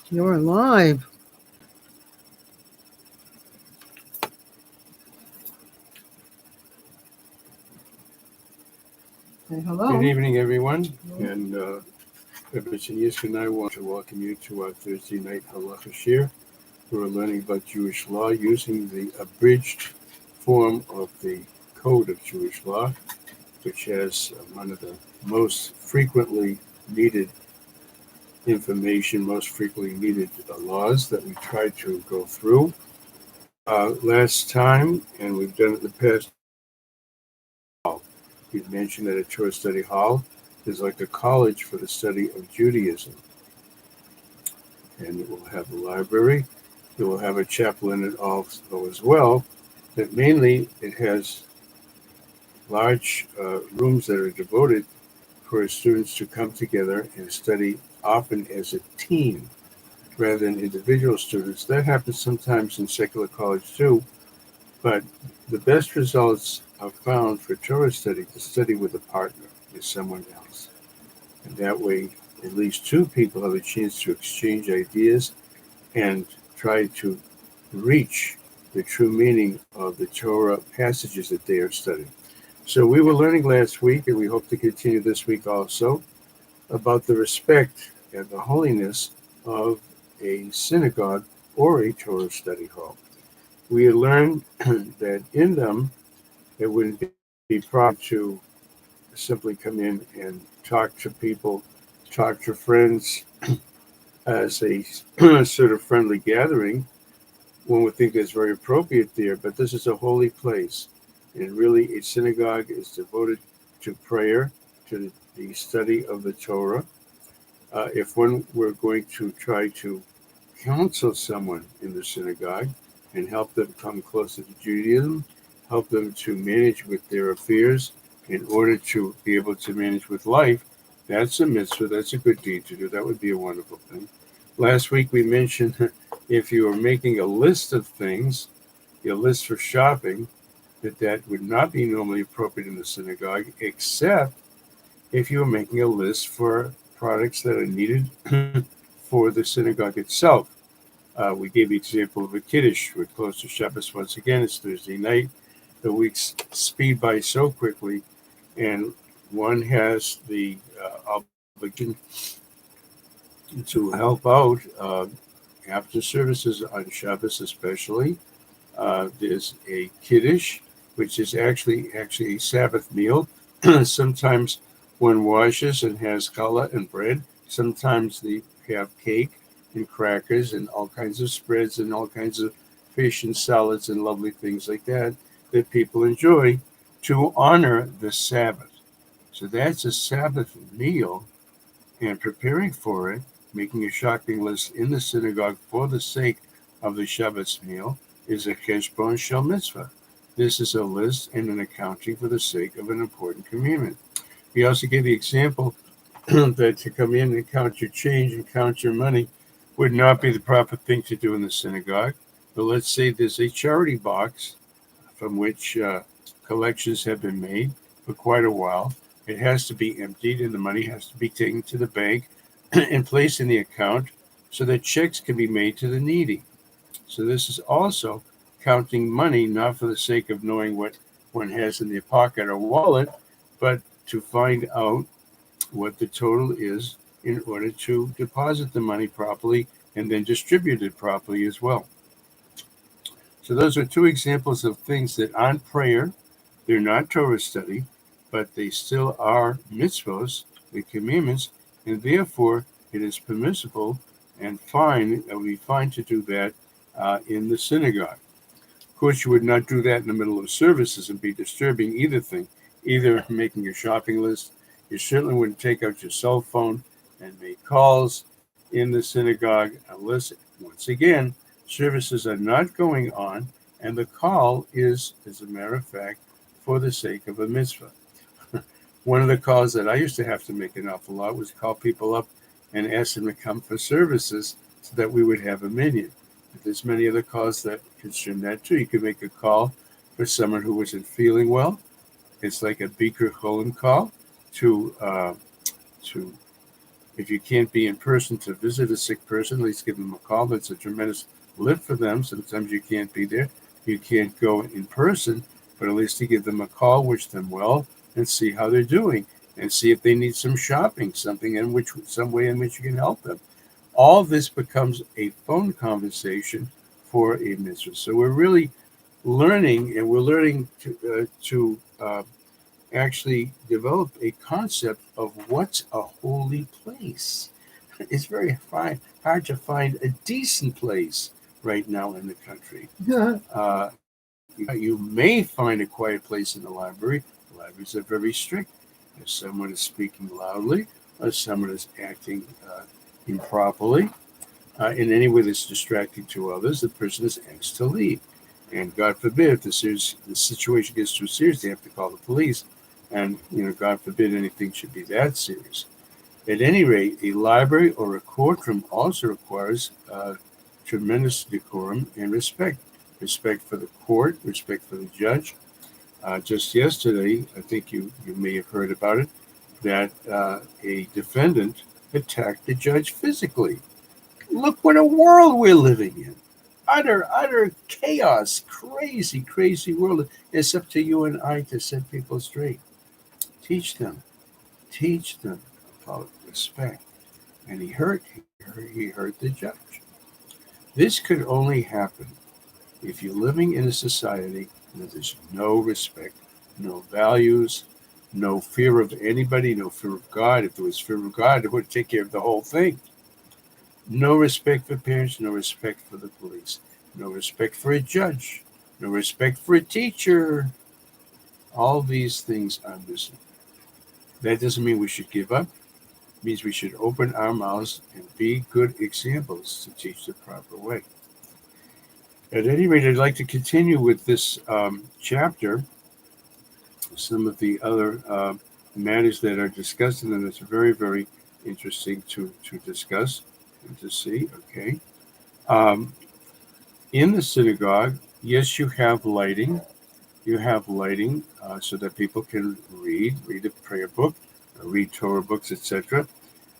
You're live. Say hello. Good evening, everyone. And Rabbi Yisk and I want to welcome you to our Thursday night Halachah shir. We're learning about Jewish law using the abridged form of the Code of Jewish Law, which has one of the most frequently needed information, most frequently needed laws that we try to go through. Last time, and we've done it in the past, we've mentioned that a Torah study hall is like a college for the study of Judaism. And it will have a library. It will have a chapel in it also as well. But mainly, it has large rooms that are devoted for students to come together and study, often as a team rather than individual students. That happens sometimes in secular college too, but the best results are found for Torah study to study with a partner, with someone else. And that way, at least two people have a chance to exchange ideas and try to reach the true meaning of the Torah passages that they are studying. So we were learning last week, and we hope to continue this week also, about the respect and the holiness of a synagogue or a Torah study hall. We had learned that in them, it wouldn't be proper to simply come in and talk to people, talk to friends as a sort of friendly gathering. One would think that's very appropriate there, but this is a holy place. And really, a synagogue is devoted to prayer, to the study of the Torah. If one were going to try to counsel someone in the synagogue and help them come closer to Judaism, help them to manage with their affairs in order to be able to manage with life, that's a mitzvah, that's a good deed to do. That would be a wonderful thing. Last week we mentioned if you are making a list of things, a list for shopping, that would not be normally appropriate in the synagogue, except if you are making a list for products that are needed for the synagogue itself. We gave the example of a kiddush. We're close to Shabbos once again. It's Thursday night. The weeks speed by so quickly, and one has the obligation to help out after services on Shabbos, especially. There's a kiddush, which is actually a Sabbath meal. Sometimes one washes and has challah and bread. Sometimes they have cake and crackers and all kinds of spreads and all kinds of fish and salads and lovely things like that people enjoy to honor the Sabbath. So that's a Sabbath meal, and preparing for it, making a shopping list in the synagogue for the sake of the Shabbos meal is a cheshbon shel mitzvah. This is a list and an accounting for the sake of an important commandment. We also gave the example that to come in and count your change and count your money would not be the proper thing to do in the synagogue. But let's say there's a charity box from which collections have been made for quite a while. It has to be emptied and the money has to be taken to the bank and placed in the account so that checks can be made to the needy. So this is also counting money, not for the sake of knowing what one has in their pocket or wallet, but to find out what the total is in order to deposit the money properly and then distribute it properly as well. So those are two examples of things that aren't prayer, they're not Torah study, but they still are mitzvos, the commandments, and therefore it is permissible and fine, it would be fine to do that in the synagogue. Of course, you would not do that in the middle of services and be disturbing either thing, either making a shopping list. You certainly wouldn't take out your cell phone and make calls in the synagogue unless, once again, services are not going on and the call is, as a matter of fact, for the sake of a mitzvah. One of the calls that I used to have to make an awful lot was call people up and ask them to come for services so that we would have a minyan. But there's many other calls that concern that too. You could make a call for someone who wasn't feeling well. It's like a Bikur Cholim call to If you can't be in person to visit a sick person, at least give them a call. That's a tremendous lift for them. Sometimes you can't be there. You can't go in person, but at least to give them a call, wish them well, and see how they're doing, and see if they need some shopping, some way in which you can help them. All this becomes a phone conversation for a mitzvah. So we're really learning, and we're learning to actually develop a concept of what's a holy place. It's very hard to find a decent place right now in the country. Uh, you may find a quiet place in the library. The libraries are very strict. If someone is speaking loudly, or someone is acting improperly, in any way that's distracting to others, the person is asked to leave. And God forbid, if the situation gets too serious, they have to call the police. And, God forbid anything should be that serious. At any rate, a library or a courtroom also requires tremendous decorum and respect. Respect for the court, respect for the judge. Just yesterday, I think you may have heard about it, that a defendant attacked the judge physically. Look what a world we're living in. Utter chaos, crazy world. It's up to you and I to set people straight. Teach them about respect. And he hurt the judge. This could only happen if you're living in a society where there's no respect, no values, no fear of anybody, no fear of God. If there was fear of God, it would take care of the whole thing. No respect for parents, no respect for the police, no respect for a judge, no respect for a teacher. All these things are missing. That doesn't mean we should give up. It means we should open our mouths and be good examples to teach the proper way. At any rate, I'd like to continue with this chapter, some of the other matters that are discussed, and it's very, very interesting to discuss and to see. Okay. In the synagogue, yes, you have lighting. You have lighting so that people can read a prayer book, read Torah books, etc.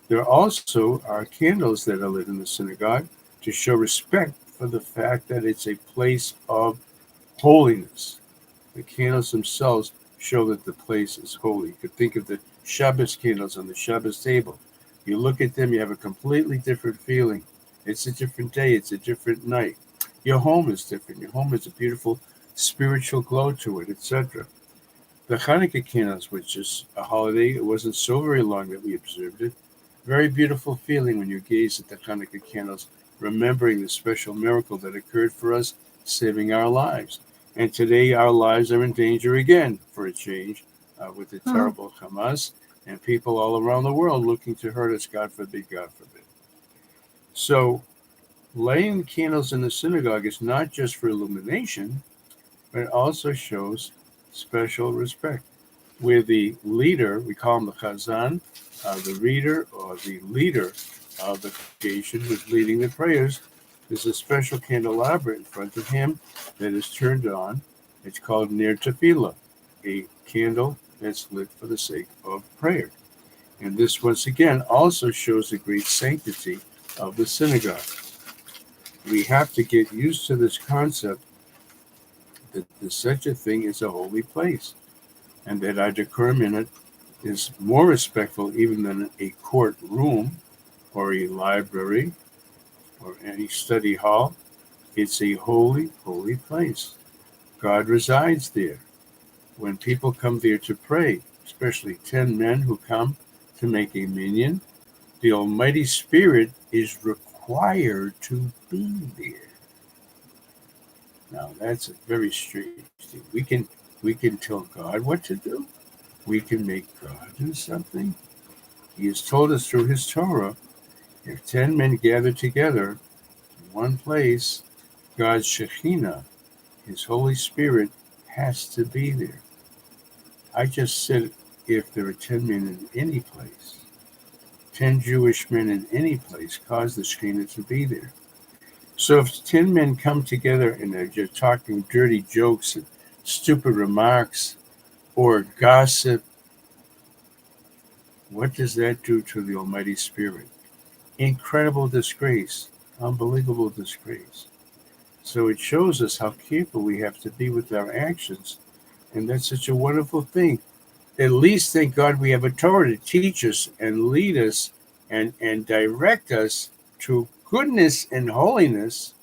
There also are candles that are lit in the synagogue to show respect for the fact that it's a place of holiness. The candles themselves show that the place is holy. You could think of the Shabbos candles on the Shabbos table. You look at them, you have a completely different feeling. It's a different day. It's a different night. Your home is different. Your home has a beautiful spiritual glow to it, etc. The Hanukkah candles, which is a holiday, it wasn't so very long that we observed it. Very beautiful feeling when you gaze at the Hanukkah candles, remembering the special miracle that occurred for us, saving our lives. And today our lives are in danger again, for a change, with the terrible Hamas and people all around the world looking to hurt us, God forbid, God forbid. So lighting candles in the synagogue is not just for illumination, but it also shows special respect. Where the leader, we call him the Chazan, the reader or the leader of the congregation who's leading the prayers, there's a special candelabra in front of him that is turned on. It's called Ner Tefillah, a candle that's lit for the sake of prayer. And this, once again, also shows the great sanctity of the synagogue. We have to get used to this concept that there's such a thing as a holy place, and that our decorum in it is more respectful even than a courtroom or a library or any study hall. It's a holy, holy place. God resides there. When people come there to pray, especially 10 men who come to make a minyan, the Almighty Spirit is required to be there. Now that's a very strange thing. We can tell God what to do. We can make God do something. He has told us through his Torah, if 10 men gather together in one place, God's Shekhinah, his Holy Spirit, has to be there. I just said if there are 10 men in any place, 10 Jewish men in any place, cause the Shekhinah to be there. So if 10 men come together and they're just talking dirty jokes and stupid remarks or gossip What does that do to the Almighty Spirit? Incredible disgrace, unbelievable disgrace. So it shows us how careful we have to be with our actions. And that's such a wonderful thing. At least, thank God, we have a Torah to teach us and lead us and direct us to goodness and holiness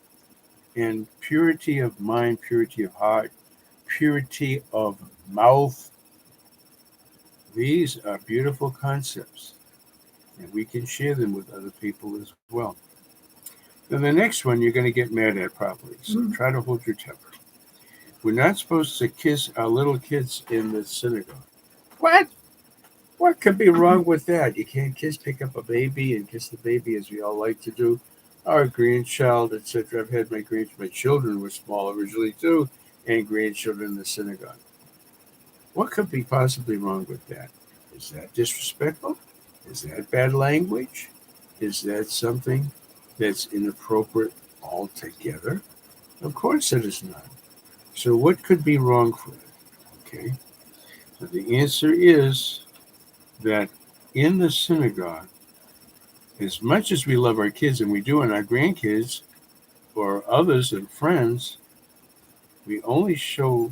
and purity of mind, purity of heart, purity of mouth. These are beautiful concepts, and we can share them with other people as well. Then the next one you're going to get mad at probably, so try to hold your temper. We're not supposed to kiss our little kids in the synagogue. What? What could be wrong with that? You can't pick up a baby and kiss the baby as we all like to do. Our grandchild, etc. I've had my children were small originally too, and grandchildren in the synagogue. What could be possibly wrong with that? Is that disrespectful? Is that bad language? Is that something that's inappropriate altogether? Of course it is not. So what could be wrong for it? Okay. So the answer is that in the synagogue, as much as we love our kids, and we do, and our grandkids or others and friends, we only show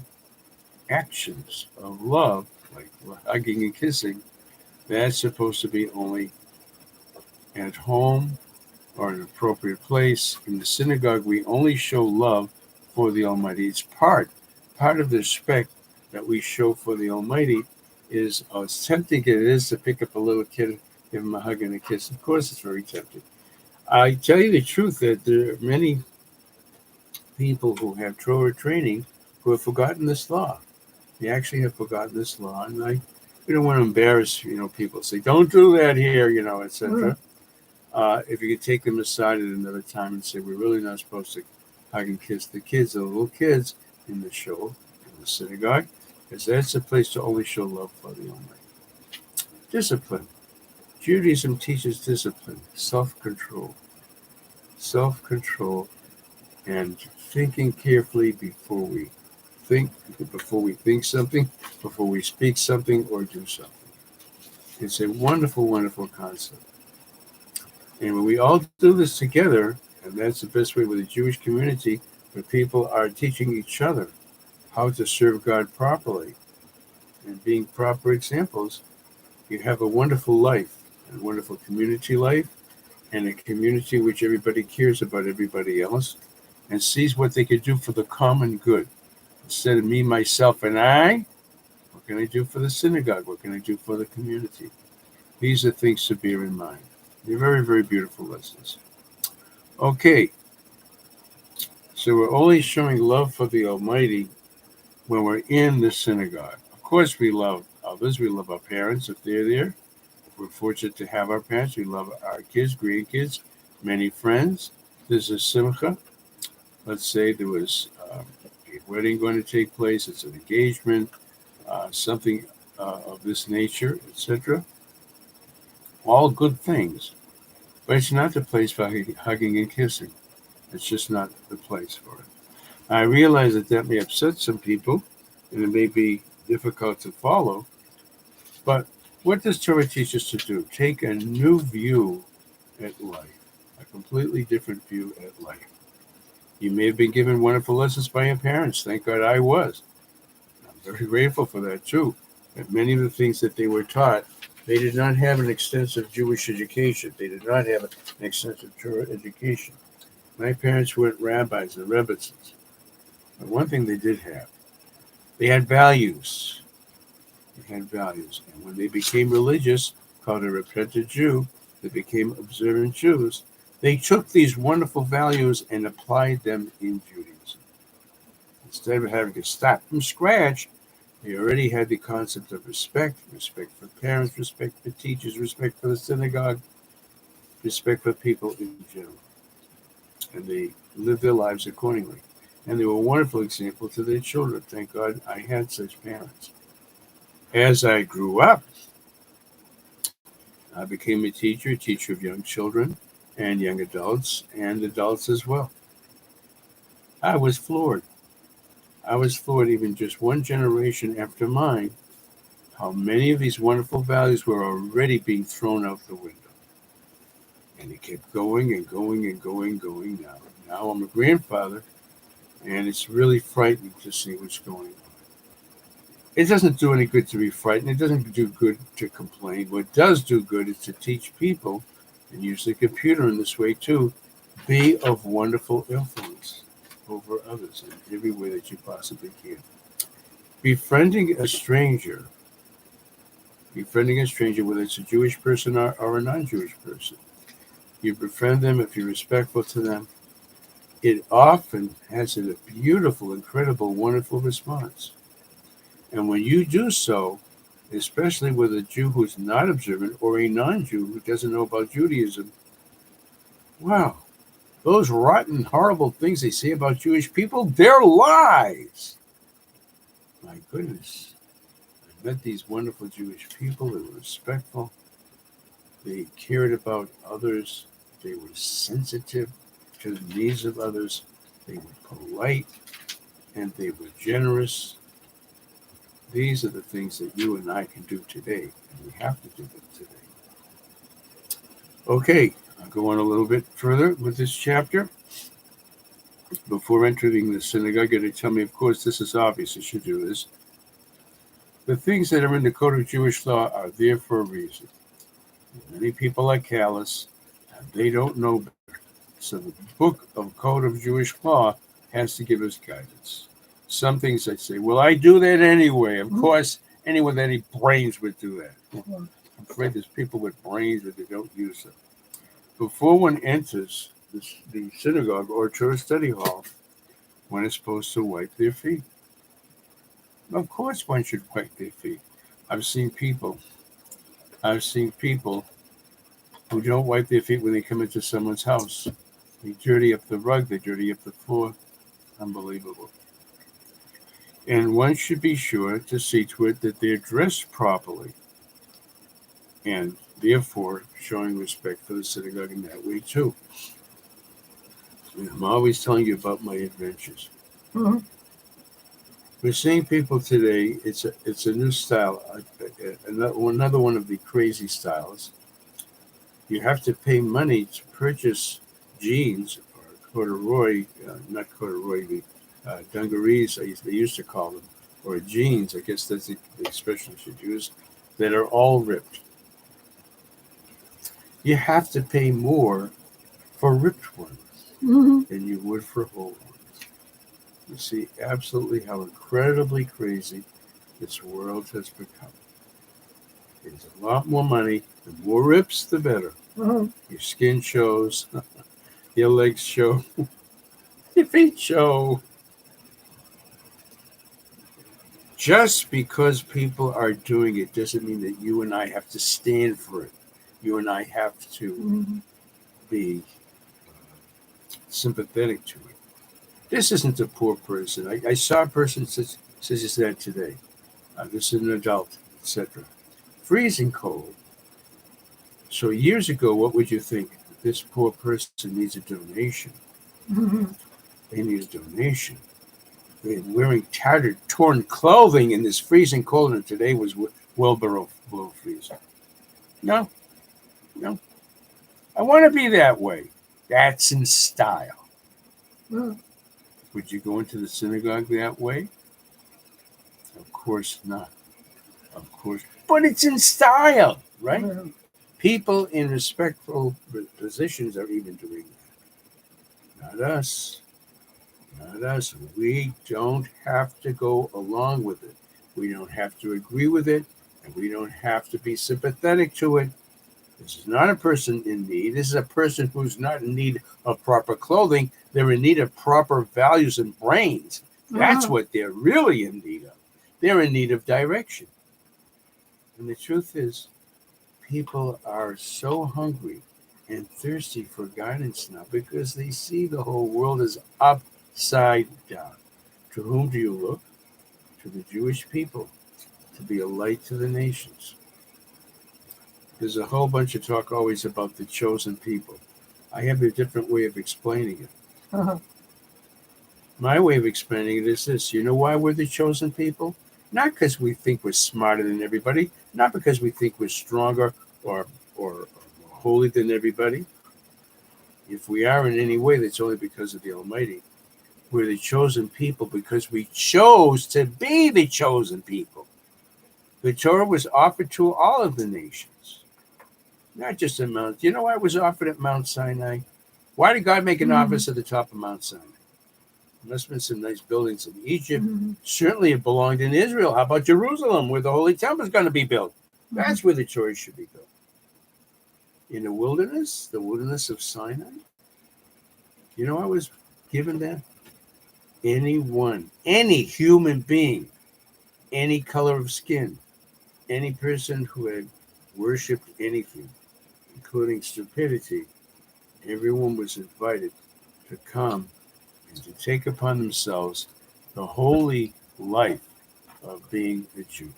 actions of love, like hugging and kissing. That's supposed to be only at home or an appropriate place. In the synagogue, we only show love for the Almighty. It's part of the respect that we show for the Almighty is, as tempting it is to pick up a little kid, give him a hug and a kiss. Of course, it's very tempting. I tell you the truth that there are many people who have Torah training who have forgotten this law. They actually have forgotten this law, and we don't want to embarrass, people. Say, don't do that here, etc. If you could take them aside at another time and say, we're really not supposed to hug and kiss the kids, the little kids in the show, in the synagogue, because that's a place to only show love for the Almighty. Discipline. Judaism teaches discipline, self-control, and thinking carefully before we think something, before we speak something or do something. It's a wonderful, wonderful concept. And when we all do this together, and that's the best way with the Jewish community, where people are teaching each other how to serve God properly and being proper examples, you have a wonderful life, a wonderful community life, and a community which everybody cares about everybody else and sees what they could do for the common good. Instead of me, myself, and I, what can I do for the synagogue? What can I do for the community? These are things to bear in mind. They're very, very beautiful lessons. Okay, so we're only showing love for the Almighty when we're in the synagogue. Of course, we love others. We love our parents if they're there. If we're fortunate to have our parents, we love our kids, grandkids, many friends. There's a simcha. Let's say there was a wedding going to take place. It's an engagement, something of this nature, etc. All good things. But it's not the place for hugging and kissing. It's just not the place for it. I realize that may upset some people, and it may be difficult to follow. But what does Torah teach us to do? Take a new view at life, a completely different view at life. You may have been given wonderful lessons by your parents. Thank God I was. I'm very grateful for that too. And many of the things that they were taught, they did not have an extensive Jewish education. They did not have an extensive Torah education. My parents weren't rabbis or rebbitzins. But one thing they did have, they had values. They had values. And when they became religious, called a repentant Jew, they became observant Jews, they took these wonderful values and applied them in Judaism. Instead of having to start from scratch, they already had the concept of respect for parents, respect for teachers, respect for the synagogue, respect for people in general. And they lived their lives accordingly. And they were a wonderful example to their children. Thank God I had such parents. As I grew up, I became a teacher of young children and young adults and adults as well. I was floored. Even just one generation after mine, how many of these wonderful values were already being thrown out the window. And it kept going and going and going now. Now I'm a grandfather, and it's really frightening to see what's going on. It doesn't do any good to be frightened. It doesn't do good to complain. What does do good is to teach people, and use the computer in this way too, be of wonderful influence over others in every way that you possibly can. Befriending a stranger, whether it's a Jewish person or a non-Jewish person, you befriend them if you're respectful to them. It often has a beautiful, incredible, wonderful response. And when you do so, especially with a Jew who's not observant or a non-Jew who doesn't know about Judaism, wow, those rotten, horrible things they say about Jewish people, they're lies. My goodness. I met these wonderful Jewish people. They were respectful. They cared about others. They were sensitive to the needs of others. They were polite, and they were generous. These are the things that you and I can do today, and we have to do them today. Okay, I'll go on a little bit further with this chapter. Before entering the synagogue, you're going to tell me, of course, this is obvious, you should do this. The things that are in the Code of Jewish Law are there for a reason. Many people are callous, and they don't know better. So the book of Code of Jewish Law has to give us guidance. Some things I say, well, I do that anyway. Of course, anyone with any brains would do that. I'm afraid there's people with brains, but they don't use them. Before one enters the synagogue or Torah study hall, one is supposed to wipe their feet. Of course, one should wipe their feet. I've seen people who don't wipe their feet when they come into someone's house. They dirty up the rug, they dirty up the floor. Unbelievable. And one should be sure to see to it that they're dressed properly, and therefore showing respect for the synagogue in that way too. And I'm always telling you about my adventures. Mm-hmm. We're seeing people today. It's a new style. Another one of the crazy styles. You have to pay money to purchase jeans or corduroy, not corduroy, dungarees, they used to call them, or jeans. I guess that's the expression I should use. That are all ripped. You have to pay more for ripped ones than you would for whole ones. You see absolutely how incredibly crazy this world has become. There's a lot more money. The more rips, the better. Your skin shows, your legs show, your feet show. Just because people are doing it doesn't mean that you and I have to stand for it. You and I have to be sympathetic to it. This isn't a poor person. I saw a person such as that today. This is an adult, etc. Freezing cold. So years ago, what would you think? This poor person needs a donation. They need a donation. They're wearing tattered, torn clothing in this freezing cold, and today was well below freezing. No. I want to be that way. That's in style. Would you go into the synagogue that way? Of course not. Of course. But it's in style, right? People in respectful positions are even doing that. Not us. Not us. We don't have to go along with it. We don't have to agree with it, and we don't have to be sympathetic to it. This is not a person in need. This is a person who's not in need of proper clothing. They're in need of proper values and brains. That's what they're really in need of. They're in need of direction. And the truth is, people are so hungry and thirsty for guidance now because they see the whole world as upside down. To whom do you look? To the Jewish people, to be a light to the nations. There's a whole bunch of talk always about the chosen people. I have a different way of explaining it. My way of explaining it is this. You know why we're the chosen people? not because we think we're smarter than everybody, not because we think we're stronger or more holy than everybody. If we are in any way, that's only because of the Almighty. We're the chosen people because we chose to be the chosen people. The Torah was offered to all of the nations, not just at Mount. You know why it was offered at Mount Sinai? Why did God make an office at the top of Mount Sinai? There must have been some nice buildings in Egypt. Certainly it belonged in Israel. How about Jerusalem, where the Holy Temple is going to be built? That's where the Torah should be built. In the wilderness of Sinai. You know, I was given that. Anyone, any human being, any color of skin, any person who had worshipped anything, including stupidity, everyone was invited to come and to take upon themselves the holy life of being a Jew.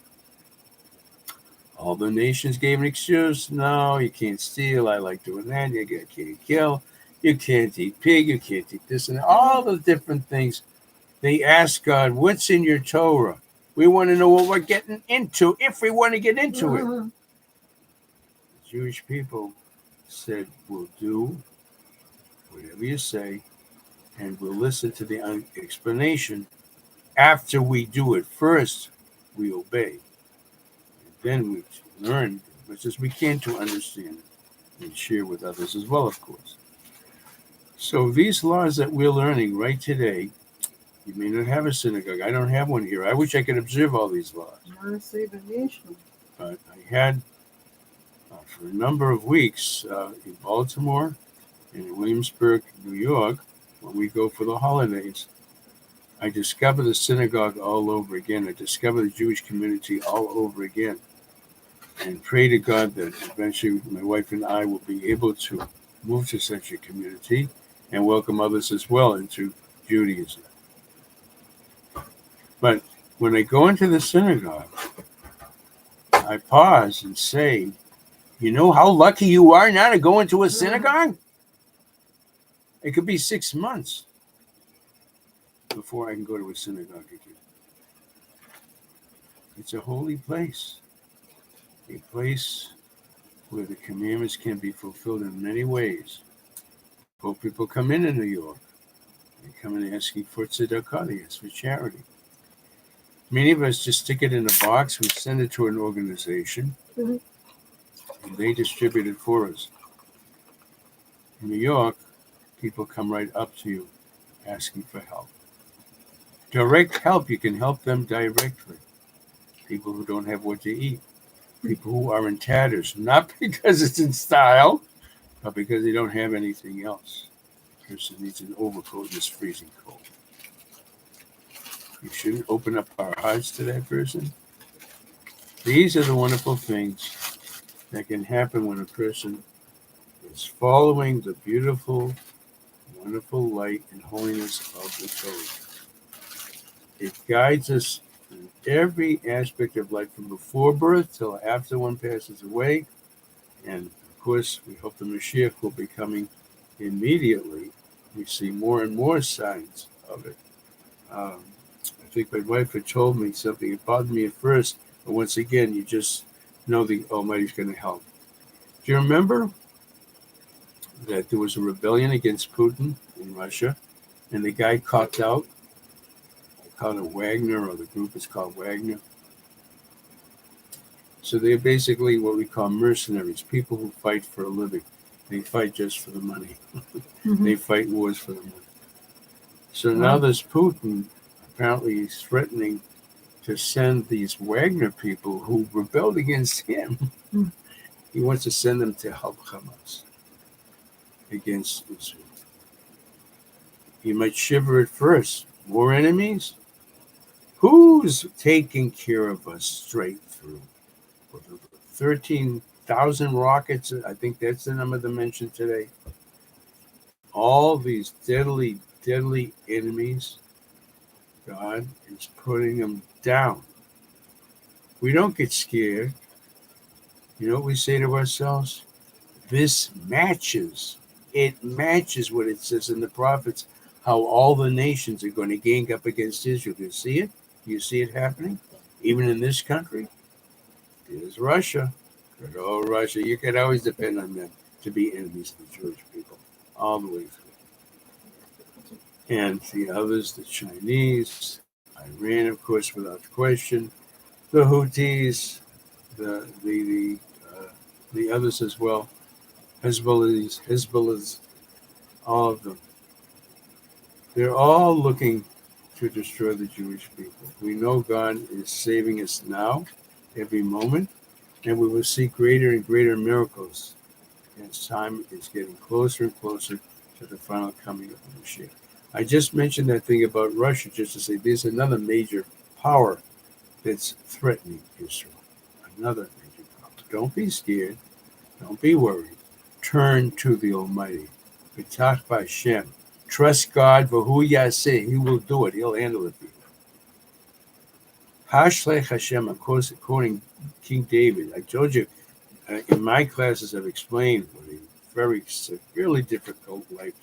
All the nations gave an excuse. No, you can't steal. I like doing that. You can't kill. You can't eat pig. You can't eat this and all the different things. They asked God, what's in your Torah? We want to know what we're getting into if we want to get into it. The Jewish people said, we'll do whatever you say, and we'll listen to the explanation after we do it. First, we obey. Then we learn as much as we can to understand it and share with others as well, of course. So these laws that we're learning right today, you may not have a synagogue. I don't have one here. I wish I could observe all these laws. But I had, for a number of weeks, in Baltimore and in Williamsburg, New York, when we go for the holidays, I discover the synagogue all over again. I discover the Jewish community all over again. And pray to God that eventually my wife and I will be able to move to such a community and welcome others as well into Judaism. But when I go into the synagogue, I pause and say, you know how lucky you are now to go into a synagogue? It could be 6 months before I can go to a synagogue again. It's a holy place, a place where the commandments can be fulfilled in many ways. Poor people come in New York. They come in asking for tzedakah, they ask for charity. Many of us just stick it in a box, we send it to an organization, and they distribute it for us. In New York, people come right up to you asking for help. Direct help, you can help them directly. People who don't have what to eat. People who are in tatters, not because it's in style, but because they don't have anything else. The person needs an overcoat in this freezing cold. You shouldn't open up our hearts to that person. These are the wonderful things that can happen when a person is following the beautiful, wonderful light and holiness of the Torah. It guides us in every aspect of life from before birth till after one passes away. And of course, we hope the Mashiach will be coming immediately. We see more and more signs of it. I think my wife had told me something. It bothered me at first, but once again, you just know the Almighty's going to help. Do you remember that there was a rebellion against Putin in Russia, and the guy copped out? I call it Wagner, or the group is called Wagner. So they're basically what we call mercenaries, people who fight for a living. They fight just for the money. They fight wars for the money. So now this Putin, apparently he's threatening to send these Wagner people who rebelled against him. He wants to send them to help Hamas against Israel. You might shiver at first. More enemies? Who's taking care of us straight through? 13,000 rockets, I think that's the number they mentioned today. All these deadly, deadly enemies, God is putting them down. We don't get scared. You know what we say to ourselves? This matches. It matches what it says in the prophets, how all the nations are going to gang up against Israel. Do you see it? Do you see it happening? Even in this country, there's Russia. Good old Russia. You can always depend on them to be enemies of the Jewish people all the way through. And the others, the Chinese, Iran, of course, without question, the Houthis, the others as well, Hezbollahs, all of them. They're all looking to destroy the Jewish people. We know God is saving us now, every moment, and we will see greater and greater miracles as time is getting closer and closer to the final coming of the Mashiach. I just mentioned that thing about Russia just to say there's another major power that's threatening Israel. Another major power. Don't be scared. Don't be worried. Turn to the Almighty. B'tach b'Hashem. Trust God for who Yaseh. He will do it. He'll handle it for you. Hashlech Hashem. Of course, quoting King David. I told you in my classes I've explained what a very severely difficult life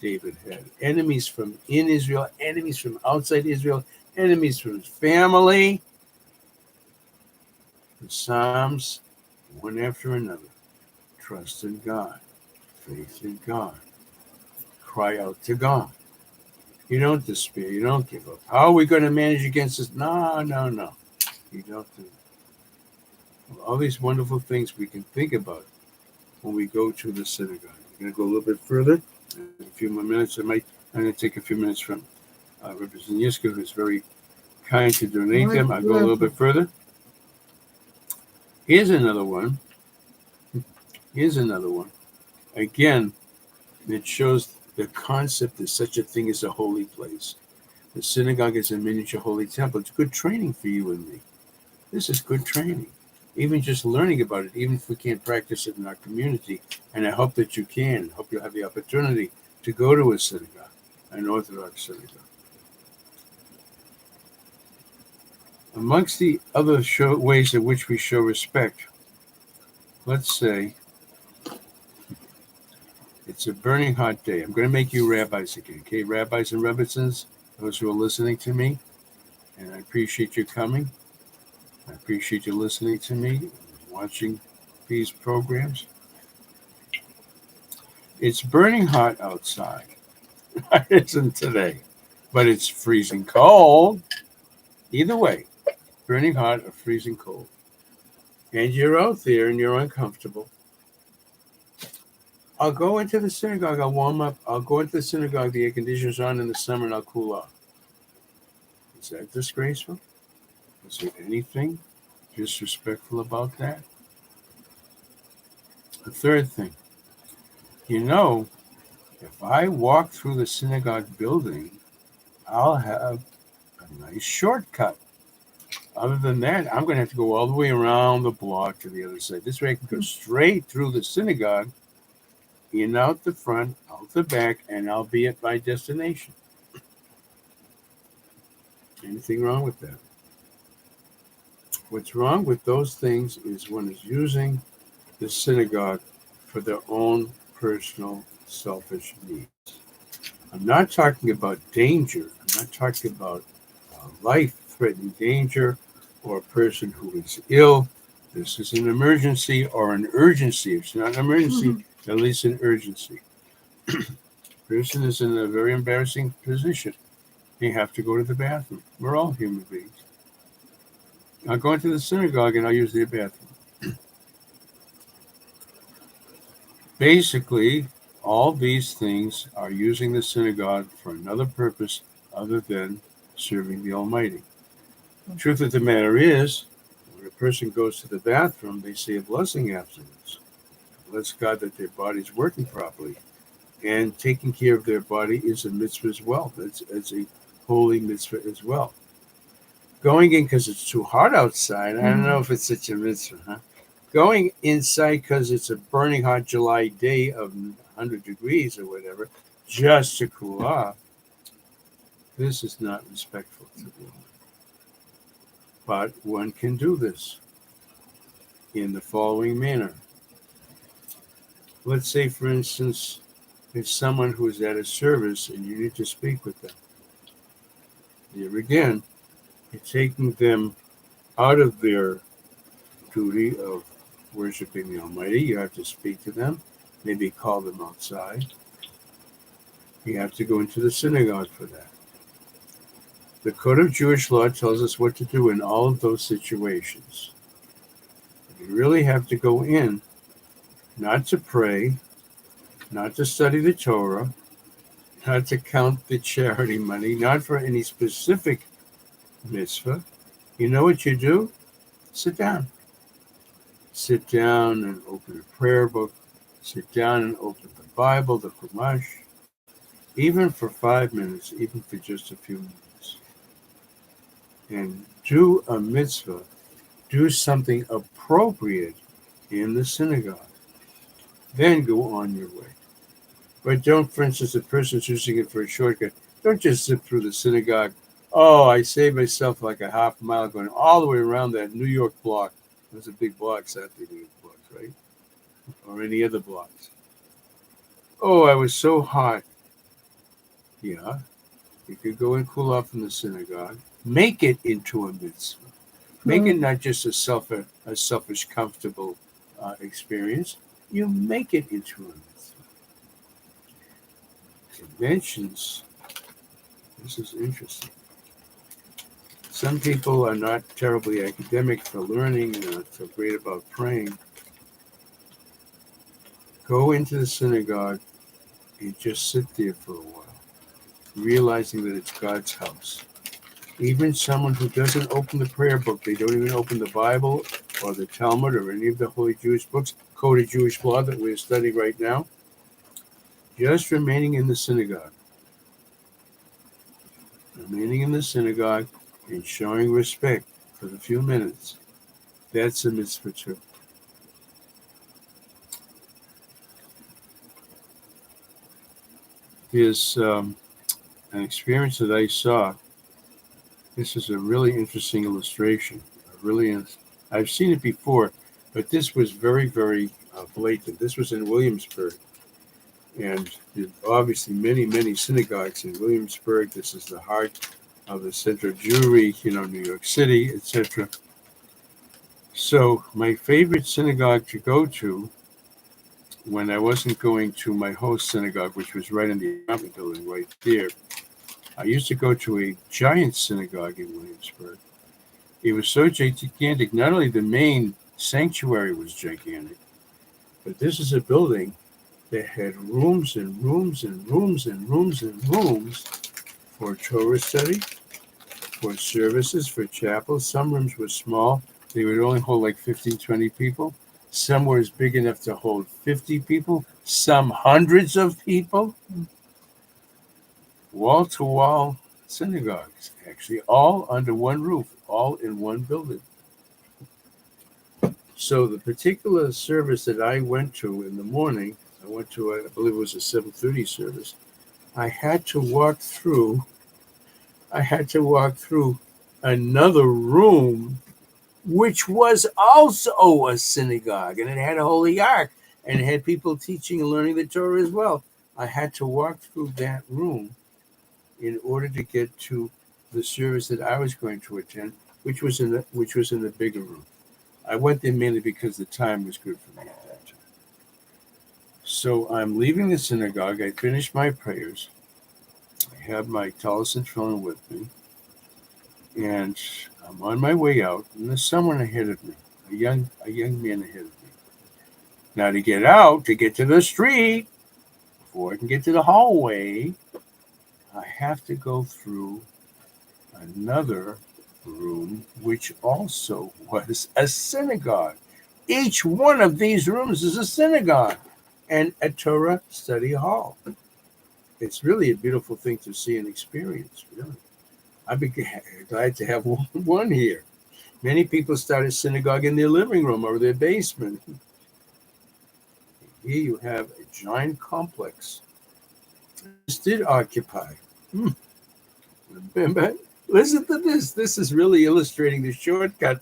David had. Enemies from in Israel, enemies from outside Israel, enemies from his family. The Psalms, one after another. Trust in God. Faith in God. Cry out to God. You don't despair. You don't give up. How are we going to manage against this? No. You don't do it. All these wonderful things we can think about when we go to the synagogue. We're going to go a little bit further. In a few more minutes, I'm going to take a few minutes from Representative Yiska, who's very kind to donate them. I'll go a little bit further. Here's another one. Again, it shows the concept that such a thing as a holy place. The synagogue is a miniature holy temple. It's good training for you and me. This is good training. Even just learning about it, even if we can't practice it in our community. And I hope that you can. I hope you'll have the opportunity to go to a synagogue, an Orthodox synagogue. Amongst the other ways in which we show respect, let's say it's a burning hot day. I'm going to make you rabbis again, okay? Rabbis and Rebbitzins, those who are listening to me, and I appreciate you coming. I appreciate you listening to me and watching these programs. It's burning hot outside. It isn't today, but it's freezing cold. Either way, burning hot or freezing cold. And you're out there and you're uncomfortable. I'll go into the synagogue, I'll warm up. I'll go into the synagogue, the air conditioner's on in the summer, and I'll cool off. Is that disgraceful? Is there anything disrespectful about that? The third thing, if I walk through the synagogue building, I'll have a nice shortcut. Other than that, I'm going to have to go all the way around the block to the other side. This way I can go straight through the synagogue, in out the front, out the back, and I'll be at my destination. Anything wrong with that? What's wrong with those things is one is using the synagogue for their own personal selfish needs. I'm not talking about danger. I'm not talking about life-threatening danger or a person who is ill. This is an emergency or an urgency. If it's not an emergency, at least an urgency. Person is in a very embarrassing position. They have to go to the bathroom. We're all human beings. I'll go into the synagogue and I'll use their bathroom. Basically, all these things are using the synagogue for another purpose other than serving the Almighty. The truth of the matter is, when a person goes to the bathroom, they say a blessing afterwards. Bless God that their body's working properly. And taking care of their body is a mitzvah as well. It's a holy mitzvah as well. Going in because it's too hot outside, I don't know if it's such a mitzvah, huh? Going inside because it's a burning hot July day of 100 degrees or whatever, just to cool off, this is not respectful to the Lord. But one can do this in the following manner. Let's say, for instance, it's someone who is at a service and you need to speak with them. Here again, you're taking them out of their duty of worshiping the Almighty. You have to speak to them, maybe call them outside. You have to go into the synagogue for that. The Code of Jewish Law tells us what to do in all of those situations. You really have to go in, not to pray, not to study the Torah, not to count the charity money, not for any specific mitzvah. You know what you do? Sit down. Sit down and open a prayer book. Sit down and open the Bible, the Chumash, even for 5 minutes, even for just a few minutes. And do a mitzvah. Do something appropriate in the synagogue. Then go on your way. But don't, for instance, the person's using it for a shortcut. Don't just zip through the synagogue. Oh, I saved myself like a half mile going all the way around that New York block. There's a big block, Saturday New York blocks, right? Or any other blocks. Oh, I was so hot. Yeah, you could go and cool off in the synagogue. Make it into a mitzvah. Make it not just a selfish, comfortable experience. You make it into a mitzvah. It mentions, this is interesting. Some people are not terribly academic for learning, not so great about praying. Go into the synagogue and just sit there for a while, realizing that it's God's house. Even someone who doesn't open the prayer book, they don't even open the Bible or the Talmud or any of the Holy Jewish books, Code of Jewish Law that we're studying right now, just remaining in the synagogue. Remaining in the synagogue and showing respect for the few minutes. That's a mitzvah too. There's an experience that I saw. This is a really interesting illustration. I've seen it before, but this was very, very blatant. This was in Williamsburg, and there's obviously many, many synagogues in Williamsburg. This is the heart of the center of Jewry, New York City, etc. So my favorite synagogue to go to when I wasn't going to my host synagogue, which was right in the apartment building right there, I used to go to a giant synagogue in Williamsburg. It was so gigantic. Not only the main sanctuary was gigantic, but this is a building that had rooms and rooms and rooms and rooms and rooms for Torah study, for services, for chapels. Some rooms were small. They would only hold like 15, 20 people. Some were big enough to hold 50 people, some hundreds of people. Wall-to-wall synagogues, actually, all under one roof, all in one building. So the particular service that I went to in the morning, I believe it was a 7:30 service, I had to walk through another room, which was also a synagogue, and it had a holy ark, and it had people teaching and learning the Torah as well. I had to walk through that room in order to get to the service that I was going to attend, which was in the bigger room. I went there mainly because the time was good for me at that time. So I'm leaving the synagogue. I finished my prayers. I have my tallis and tefillin with me, and I'm on my way out. And there's someone ahead of me, a young man ahead of me. Now to get to the street, before I can get to the hallway, I have to go through another room, which also was a synagogue. Each one of these rooms is a synagogue and a Torah study hall. It's really a beautiful thing to see and experience, really. I'd be glad to have one here. Many people start a synagogue in their living room or their basement. Here you have a giant complex. This did occupy. Remember, listen to this. This is really illustrating the shortcut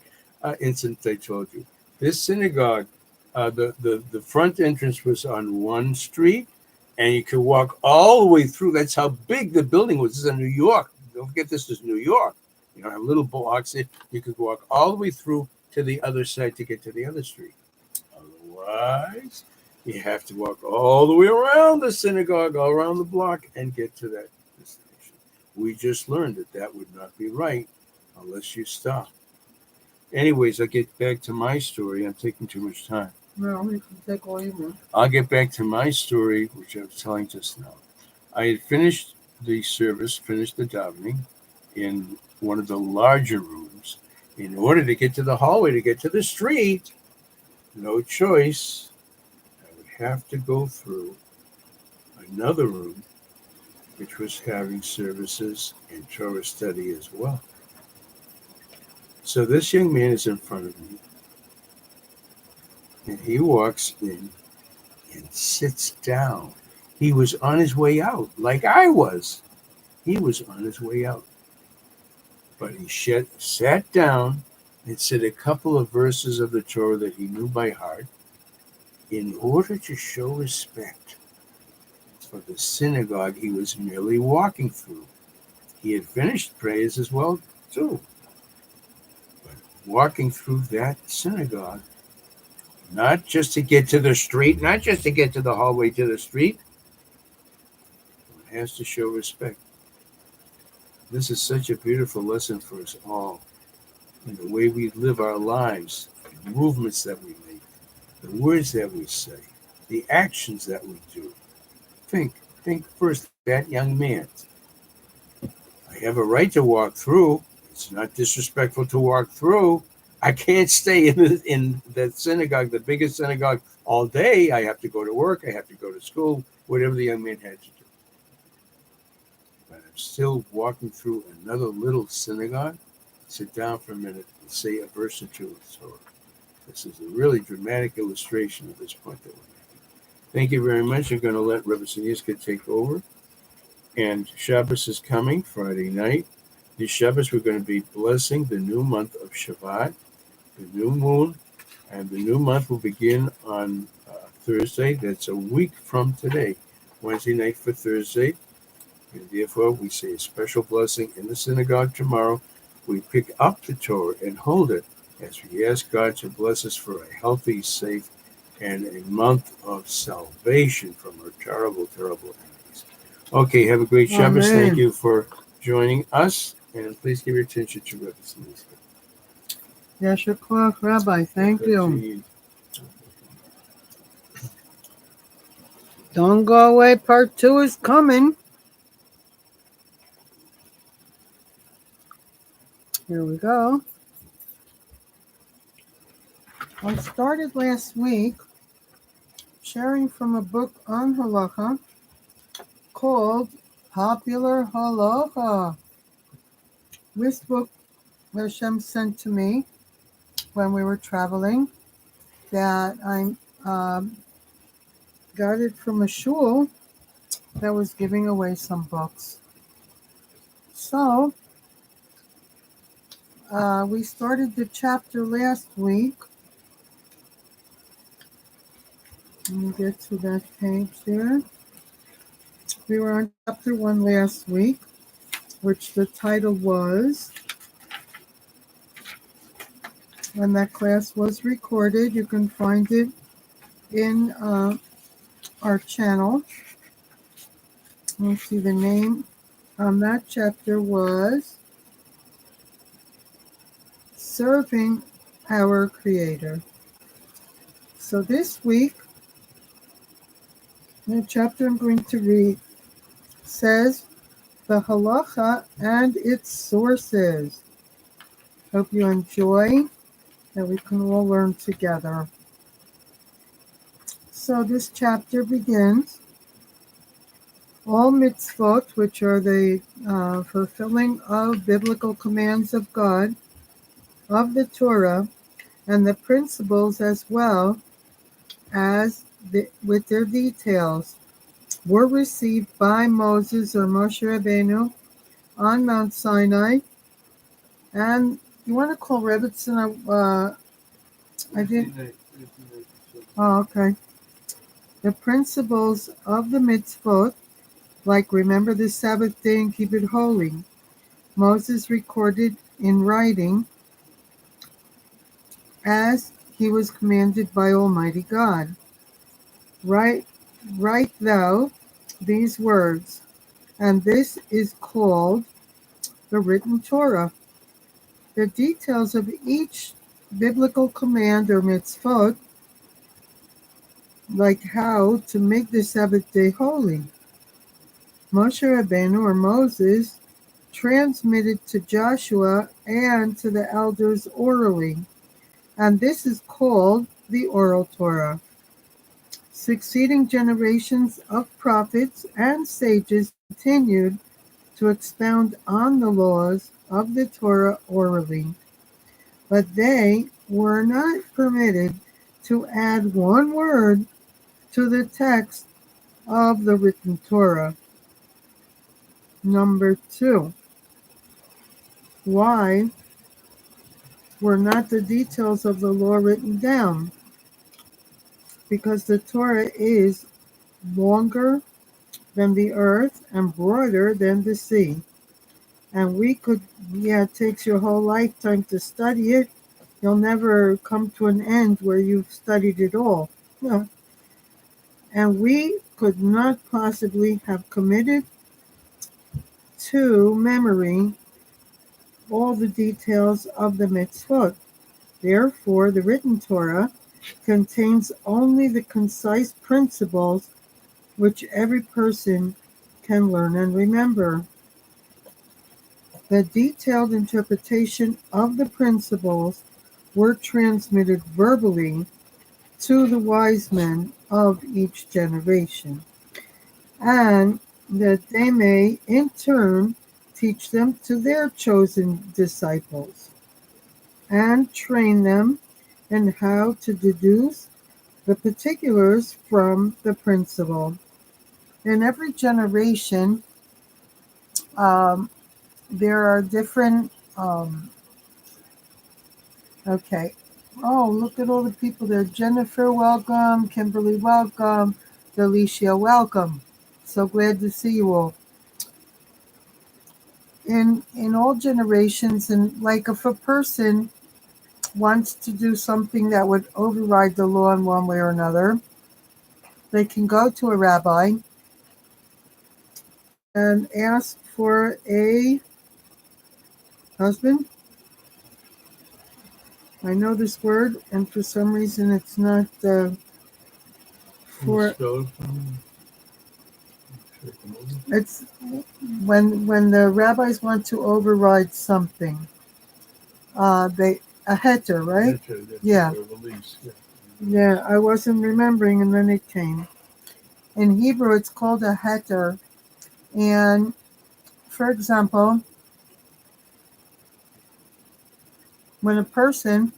incident I told you. This synagogue, the front entrance was on one street, and you could walk all the way through. That's how big the building was. This is in New York. Don't forget, this is New York. have little blocks. You could walk all the way through to the other side to get to the other street. Otherwise, you have to walk all the way around the synagogue, all around the block, and get to that destination. We just learned that would not be right unless you stop. Anyways, I'll get back to my story. I'm taking too much time. No, you can take all you want. I'll get back to my story, which I was telling just now. I had finished the service, finished the davening in one of the larger rooms. In order to get to the hallway, to get to the street, no choice, I would have to go through another room, which was having services and Torah study as well. So this young man is in front of me, and he walks in and sits down. He was on his way out, like I was. He was on his way out. But he sat down and said a couple of verses of the Torah that he knew by heart in order to show respect for the synagogue he was merely walking through. He had finished prayers as well, too. But walking through that synagogue, not just to get to the street, not just to get to the hallway to the street, it has to show respect. This is such a beautiful lesson for us all in the way we live our lives, the movements that we make, the words that we say, the actions that we do. Think first, that young man. I have a right to walk through. It's not disrespectful to walk through. I can't stay in the synagogue, the biggest synagogue, all day. I have to go to work. I have to go to school, whatever the young man had to do. But I'm still walking through another little synagogue. Sit down for a minute and say a verse or two of the Torah. This is a really dramatic illustration of this point that we're making. Thank you very much. I'm going to let Rebbe Siniska take over. And Shabbos is coming, Friday night. This Shabbos, we're going to be blessing the new month of Shabbat, the new moon, and the new month will begin on Thursday. That's a week from today, Wednesday night for Thursday. And therefore, we say a special blessing in the synagogue tomorrow. We pick up the Torah and hold it as we ask God to bless us for a healthy, safe, and a month of salvation from our terrible, terrible enemies. Okay, have a great Shabbos. Thank you for joining us. And please give your attention to Rebbe Siniska. Yasher Koach, Rabbi. Thank you. Don't go away. Part 2 is coming. Here we go. I started last week sharing from a book on Halachah called Popular Halachah. This book Hashem sent to me when we were traveling, that I got it from a shul that was giving away some books. So we started the chapter last week. Let me get to that page there. We were on chapter 1 last week, which the title was, when that class was recorded, you can find it in our channel. Let's see, the name on that chapter was Serving Our Creator. So this week, the chapter I'm going to read says the Halachah and its sources. Hope you enjoy, and we can all learn together. So this chapter begins, all mitzvot, which are the fulfilling of biblical commands of God, of the Torah, and the principles as well as with their details, were received by Moses or Moshe Rabbeinu on Mount Sinai. And you want to call Rebbetzin? I didn't. Oh, okay. The principles of the mitzvot, like remember the Sabbath day and keep it holy, Moses recorded in writing as he was commanded by Almighty God. Write, write thou these words, and this is called the written Torah. The details of each biblical command or mitzvot, like how to make the Sabbath day holy, Moshe Rabbeinu or Moses transmitted to Joshua and to the elders orally, and this is called the oral Torah. Succeeding generations of prophets and sages continued to expound on the laws of the Torah orally, but they were not permitted to add one word to the text of the written Torah. Number 2. Why were not the details of the law written down? Because the Torah is longer than the earth and broader than the sea. And it takes your whole lifetime to study it. You'll never come to an end where you've studied it all. No. And we could not possibly have committed to memory all the details of the mitzvot. Therefore, the written Torah contains only the concise principles which every person can learn and remember. The detailed interpretation of the principles were transmitted verbally to the wise men of each generation, and that they may in turn teach them to their chosen disciples and train them in how to deduce the particulars from the principle. In every generation, there are different, okay. Oh, look at all the people there. Jennifer, welcome. Kimberly, welcome. Delicia, welcome. So glad to see you all. In all generations, and like if a person wants to do something that would override the law in one way or another, they can go to a rabbi and ask for a husband. I know this word, and for some reason it's not for. It's when the rabbis want to override something. They a heter, right? Yeah. Yeah, I wasn't remembering, and then it came. In Hebrew, it's called a heter, and for example, when a person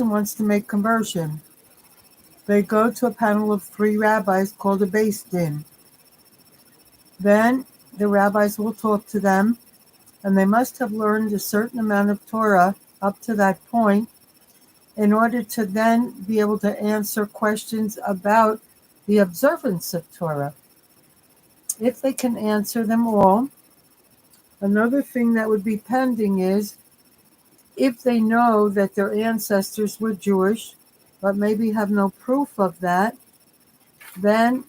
wants to make conversion, they go to a panel of 3 rabbis called a Beis Din. Then the rabbis will talk to them, and they must have learned a certain amount of Torah up to that point in order to then be able to answer questions about the observance of Torah. If they can answer them all, another thing that would be pending is if they know that their ancestors were Jewish, but maybe have no proof of that, then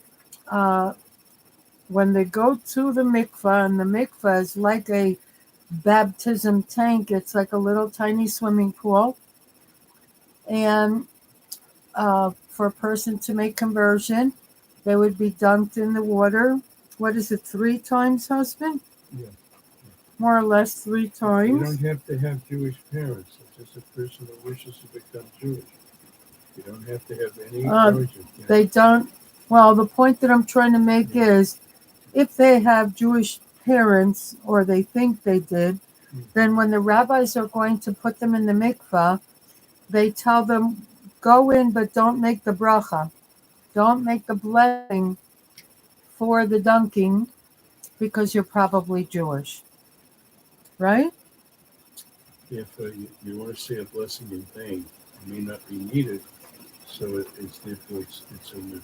when they go to the mikvah, and the mikvah is like a baptism tank, it's like a little tiny swimming pool, and for a person to make conversion, they would be dunked in the water. What is it, 3 times, husband? Yeah. More or less 3 times. You don't have to have Jewish parents. It's just a person who wishes to become Jewish. You don't have to have any origin. They don't. Well, the point that I'm trying to make is if they have Jewish parents, or they think they did, then when the rabbis are going to put them in the mikvah, they tell them, go in, but don't make the bracha. Don't make the blessing for the dunking because you're probably Jewish. Right? If you want to say a blessing in vain, it may not be needed, so it's omitted.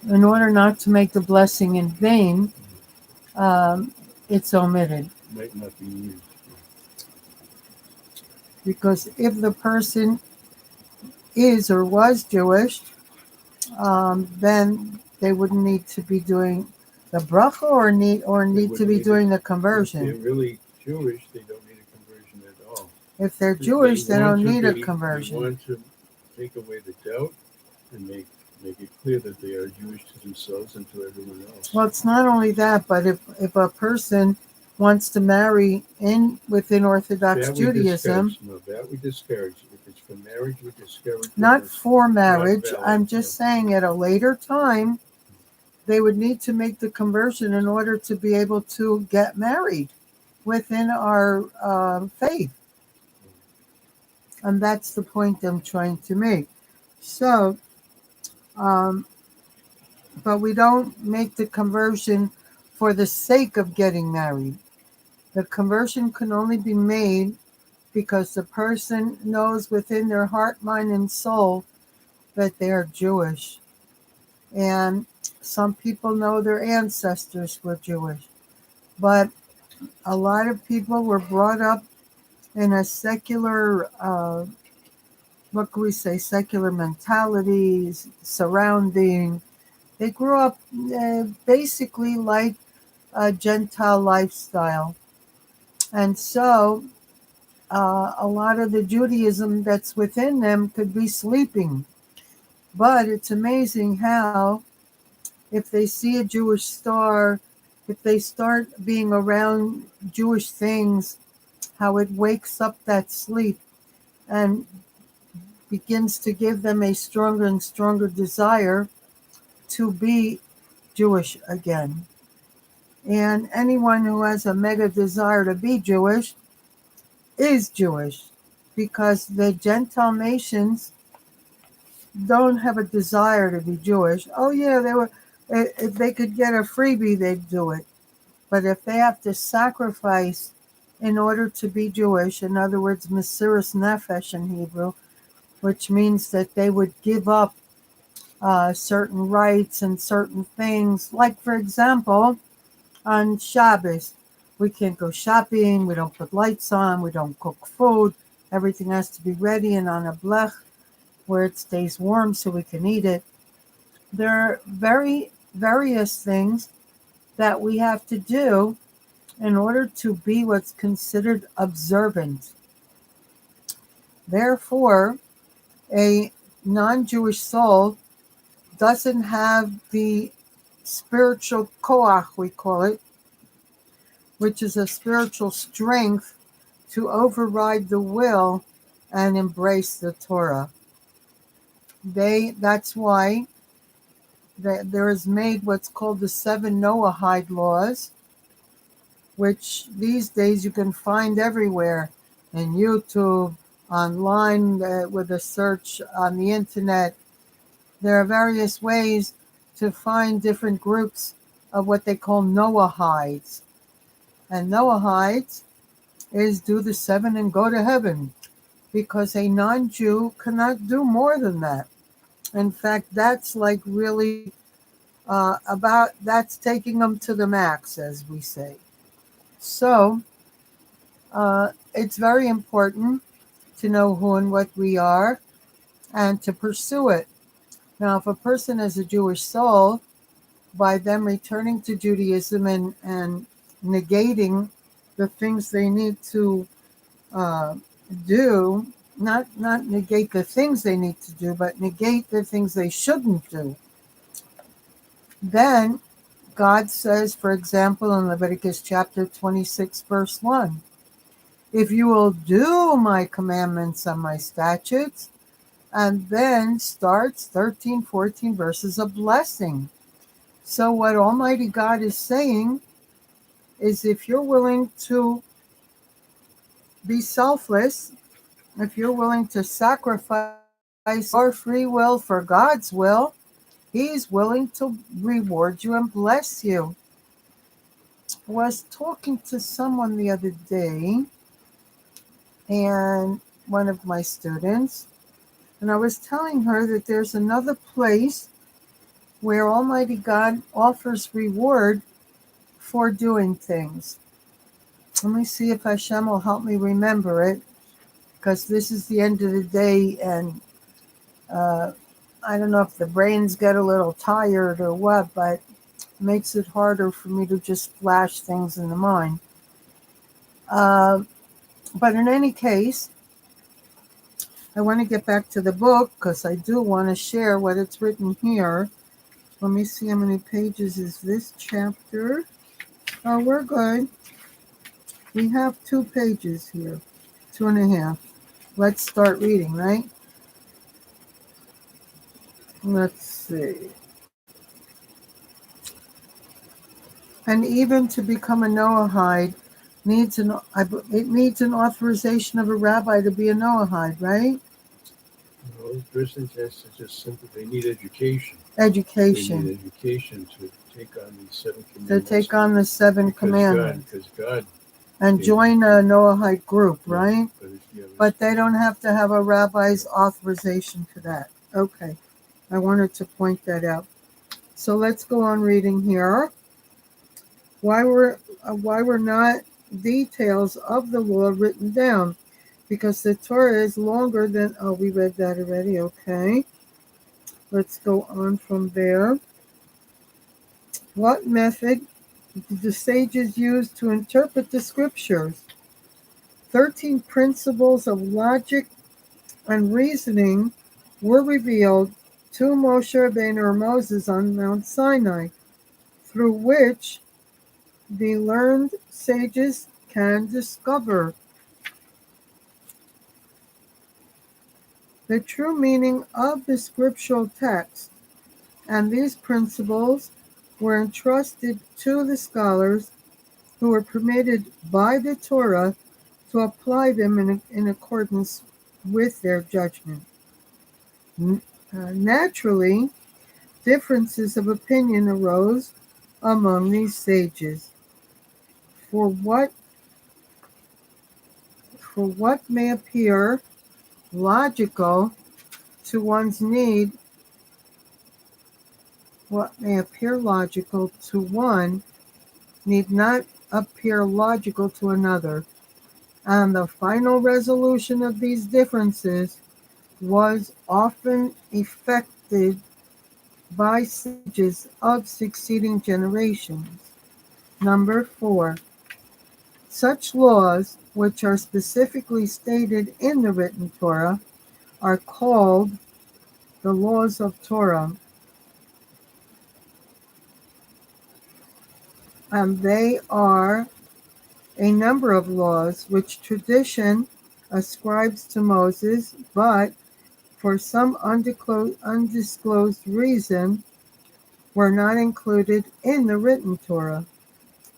in order not to make the blessing in vain, it's omitted. Might not be used. Because if the person is or was Jewish, then they wouldn't need to be doing the bracha or need to be doing the If they're conversion. really Jewish, they don't need a conversion at all. If they're Jewish, they don't need a We conversion. want to take away the doubt and make it clear that they are Jewish to themselves and to everyone else. Well, it's not only that, but if a person wants to marry within Orthodox Judaism, that we discourage. If it's for marriage, we discourage. Not for marriage, valid, I'm just saying at a later time, they would need to make the conversion in order to be able to get married within our faith. And that's the point I'm trying to make. So, but we don't make the conversion for the sake of getting married. The conversion can only be made because the person knows within their heart, mind, and soul that they are Jewish. And some people know their ancestors were Jewish. But a lot of people were brought up in a secular, what can we say, secular mentalities surrounding. They grew up basically like a Gentile lifestyle. And so a lot of the Judaism that's within them could be sleeping. But it's amazing how, if they see a Jewish star, if they start being around Jewish things, how it wakes up that sleep and begins to give them a stronger and stronger desire to be Jewish again. And anyone who has a mega desire to be Jewish is Jewish, because the Gentile nations don't have a desire to be Jewish. Oh yeah, if they could get a freebie, they'd do it. But if they have to sacrifice in order to be Jewish, in other words, Mesiras Nefesh in Hebrew, which means that they would give up certain rights and certain things. Like, for example, on Shabbos, we can't go shopping, we don't put lights on, we don't cook food. Everything has to be ready and on a blech where it stays warm so we can eat it. There are various things that we have to do in order to be what's considered observant. Therefore, a non-Jewish soul doesn't have the spiritual koach, we call it, which is a spiritual strength to override the will and embrace the Torah. That's why there is made what's called the 7 Noahide laws, which these days you can find everywhere, in YouTube, online, with a search on the internet. There are various ways to find different groups of what they call Noahides. And Noahides is do the 7 and go to heaven, because a non-Jew cannot do more than that. In fact, that's like really that's taking them to the max, as we say. So it's very important to know who and what we are and to pursue it. Now, if a person has a Jewish soul, by them returning to Judaism and negating the things they need to do, not negate the things they need to do, but negate the things they shouldn't do, then God says, for example, in Leviticus chapter 26, verse 1, if you will do my commandments and my statutes, and then starts 13, 14 verses of blessing. So what Almighty God is saying is, if you're willing to be selfless, if you're willing to sacrifice your free will for God's will, He's willing to reward you and bless you. I was talking to someone the other day, and one of my students, and I was telling her that there's another place where Almighty God offers reward for doing things. Let me see if Hashem will help me remember it, because this is the end of the day, and uh, I don't know if the brains get a little tired or what, but it makes it harder for me to just flash things in the mind. Uh, but in any case, I want to get back to the book because I do want to share what it's written here. Let me see how many pages is this chapter. Oh, we're good. We have 2 pages here, 2.5. Let's start reading, right? Let's see. And even to become a Noahide it needs an authorization of a rabbi to be a Noahide, right? No, persons has to just simply, they need education. Education. They need education to take on these 7 To commandments. take on the 7 commandments. Because God. And join a Noahide group, Yeah, right? But they don't have to have a rabbi's authorization for that. Okay. I wanted to point that out. So let's go on reading here. Why were not details of the law written down? Because the Torah is longer than, oh, we read that already. Okay. Let's go on from there. What method did the sages use to interpret the scriptures? 13 principles of logic and reasoning were revealed to Moshe Rabbeinu or Moses on Mount Sinai, through which the learned sages can discover the true meaning of the scriptural text, and these principles were entrusted to the scholars who were permitted by the Torah to apply them in accordance with their judgment. Naturally, differences of opinion arose among these sages. For what may appear logical to one's need, what may appear logical to one need not appear logical to another, and the final resolution of these differences was often effected by sages of succeeding generations. Number 4. Such laws, which are specifically stated in the written Torah, are called the laws of Torah, and they are a number of laws which tradition ascribes to Moses, but for some undisclosed reason were not included in the written Torah.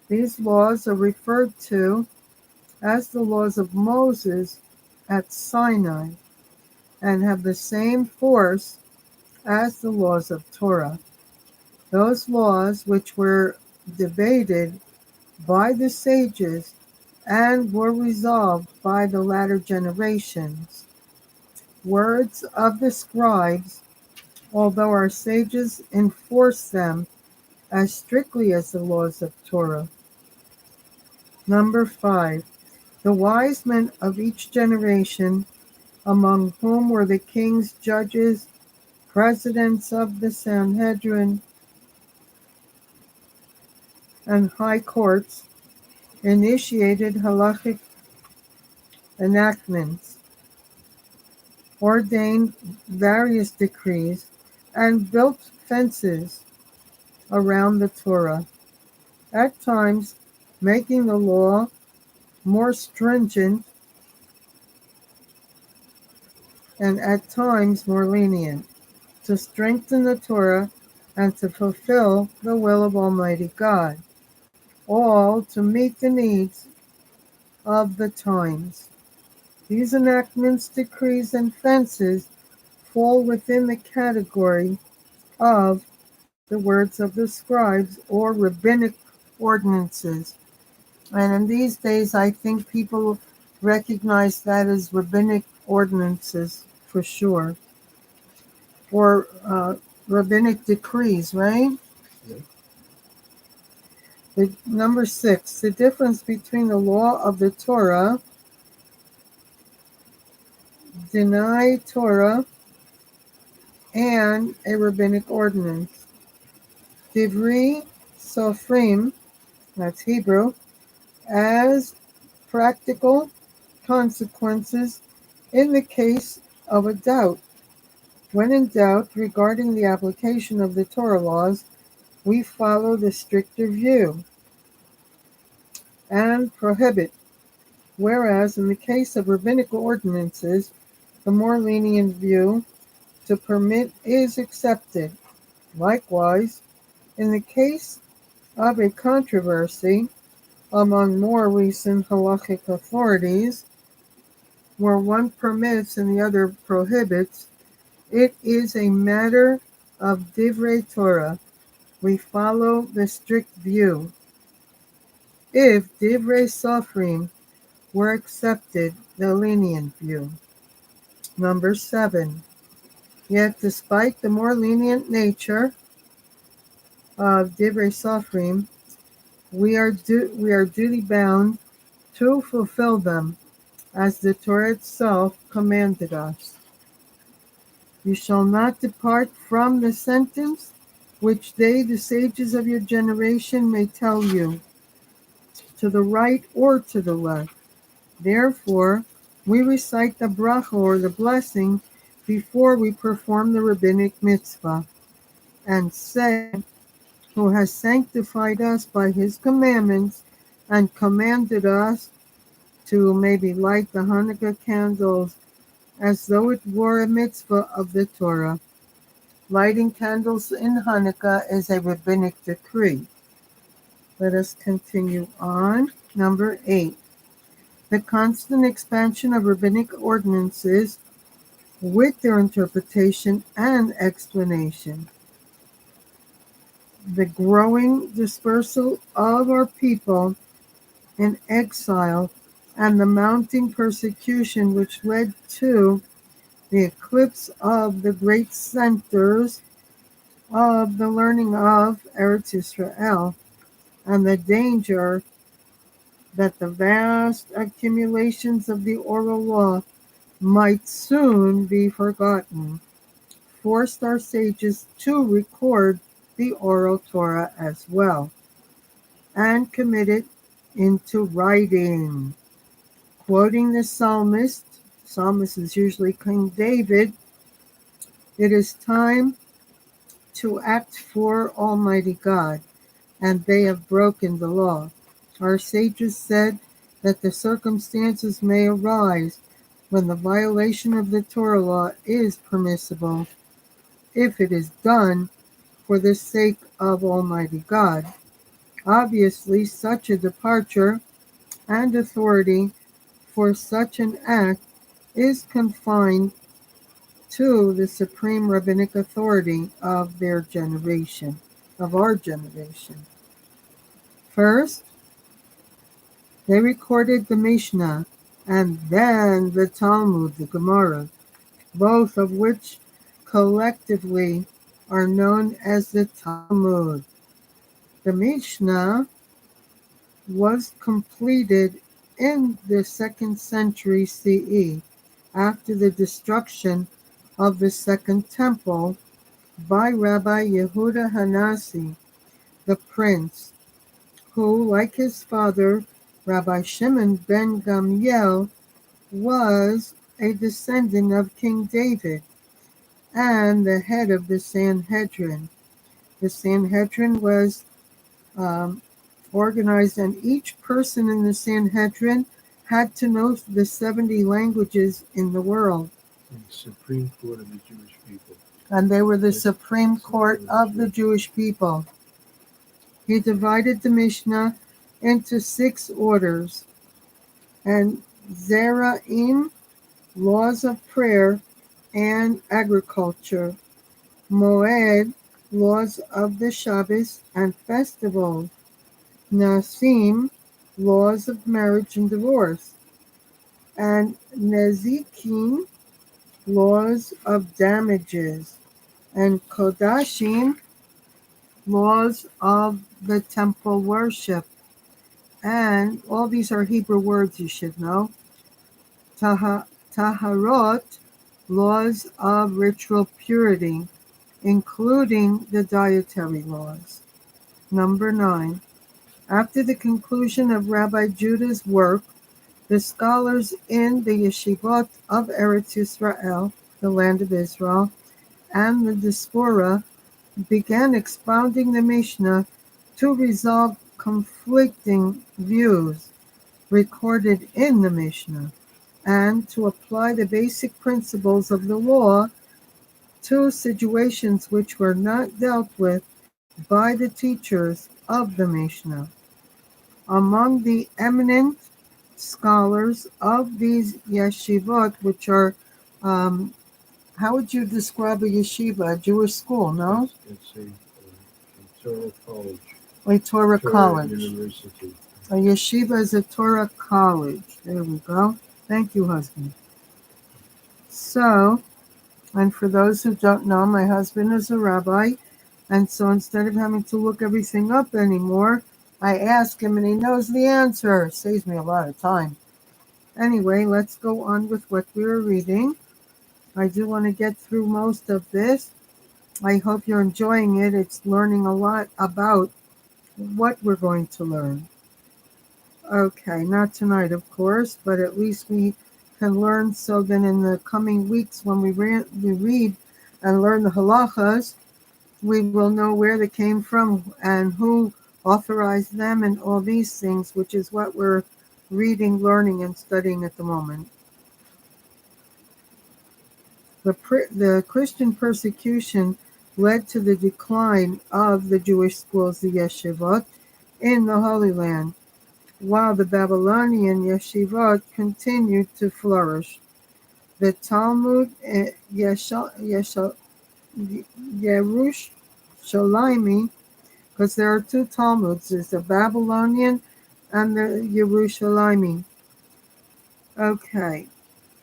These laws are referred to as the laws of Moses at Sinai and have the same force as the laws of Torah. Those laws which were debated by the sages and were resolved by the latter generations. Words of the scribes, although our sages enforce them as strictly as the laws of Torah. Number 5. The wise men of each generation, among whom were the kings, judges, presidents of the Sanhedrin, and high courts, initiated halachic enactments, ordained various decrees, and built fences around the Torah, at times making the law more stringent and at times more lenient, to strengthen the Torah and to fulfill the will of Almighty God, all to meet the needs of the times. These enactments, decrees, and fences fall within the category of the words of the scribes or rabbinic ordinances. And in these days, I think people recognize that as rabbinic ordinances for sure. Or rabbinic decrees, right? Yeah. Number 6, the difference between the law of the Torah, deny Torah, and a rabbinic ordinance. Divrei Sofrim, that's Hebrew, as practical consequences in the case of a doubt. When in doubt regarding the application of the Torah laws, we follow the stricter view and prohibit, whereas in the case of rabbinical ordinances, the more lenient view to permit is accepted. Likewise, in the case of a controversy among more recent halachic authorities, where one permits and the other prohibits, it is a matter of divrei Torah. We follow the strict view. If divrei sofrim were accepted, the lenient view. Number 7. Yet, despite the more lenient nature of divrei sofrim, we are duty bound to fulfill them, as the Torah itself commanded us. You shall not depart from the sentence which they, the sages of your generation, may tell you, to the right or to the left. Therefore, we recite the bracha or the blessing before we perform the rabbinic mitzvah, and say, who has sanctified us by his commandments and commanded us to maybe light the Hanukkah candles as though it were a mitzvah of the Torah. Lighting candles in Hanukkah is a rabbinic decree. Let us continue on. Number 8. The constant expansion of rabbinic ordinances with their interpretation and explanation. The growing dispersal of our people in exile and the mounting persecution which led to the eclipse of the great centers of the learning of Eretz Israel, and the danger that the vast accumulations of the oral law might soon be forgotten, forced our sages to record the oral Torah as well, and commit it into writing. Quoting the psalmist is usually King David, it is time to act for Almighty God, and they have broken the law. Our sages said that the circumstances may arise when the violation of the Torah law is permissible, if it is done for the sake of Almighty God. Obviously, such a departure and authority for such an act is confined to the supreme rabbinic authority of their generation, of our generation. First, they recorded the Mishnah and then the Talmud, the Gemara, both of which collectively are known as the Talmud. The Mishnah was completed in the 2nd century CE, after the destruction of the Second Temple by Rabbi Yehuda Hanasi, the prince, who, like his father, Rabbi Shimon ben Gamliel, was a descendant of King David and the head of the Sanhedrin. The Sanhedrin was organized, and each person in the Sanhedrin had to know the 70 languages in the world. And the Supreme Court of the Jewish people. And they were the Supreme Court of the Jewish people. He divided the Mishnah into 6 orders, and Zeraim, laws of prayer and agriculture; Moed, laws of the Shabbos and festivals; Nasim, laws of marriage and divorce; and Nezikim, laws of damages; and Kodashim, laws of the temple worship. And all these are Hebrew words you should know. Taharot, laws of ritual purity, including the dietary laws. Number 9. After the conclusion of Rabbi Judah's work, the scholars in the yeshivot of Eretz Yisrael, the land of Israel, and the diaspora began expounding the Mishnah to resolve conflicting views recorded in the Mishnah and to apply the basic principles of the law to situations which were not dealt with by the teachers of the Mishnah. Among the eminent scholars of these yeshivot, which are, how would you describe a yeshiva? A Jewish school, no? It's a Torah college. A Torah college. University. A yeshiva is a Torah college. There we go. Thank you, husband. So, and for those who don't know, my husband is a rabbi, and so instead of having to look everything up anymore, I ask him and he knows the answer. Saves me a lot of time. Anyway, let's go on with what we were reading. I do want to get through most of this. I hope you're enjoying it. It's learning a lot about what we're going to learn. Okay, not tonight, of course, but at least we can learn so that in the coming weeks when we read and learn the halachas, we will know where they came from and who authorized them and all these things, which is what we're reading, learning, and studying at the moment. The Christian persecution led to the decline of the Jewish schools, the yeshivot, in the Holy Land, while the Babylonian yeshivot continued to flourish. The Talmud Yerushalmi, because there are two Talmuds, there's the Babylonian and the Yerushalmi. Okay,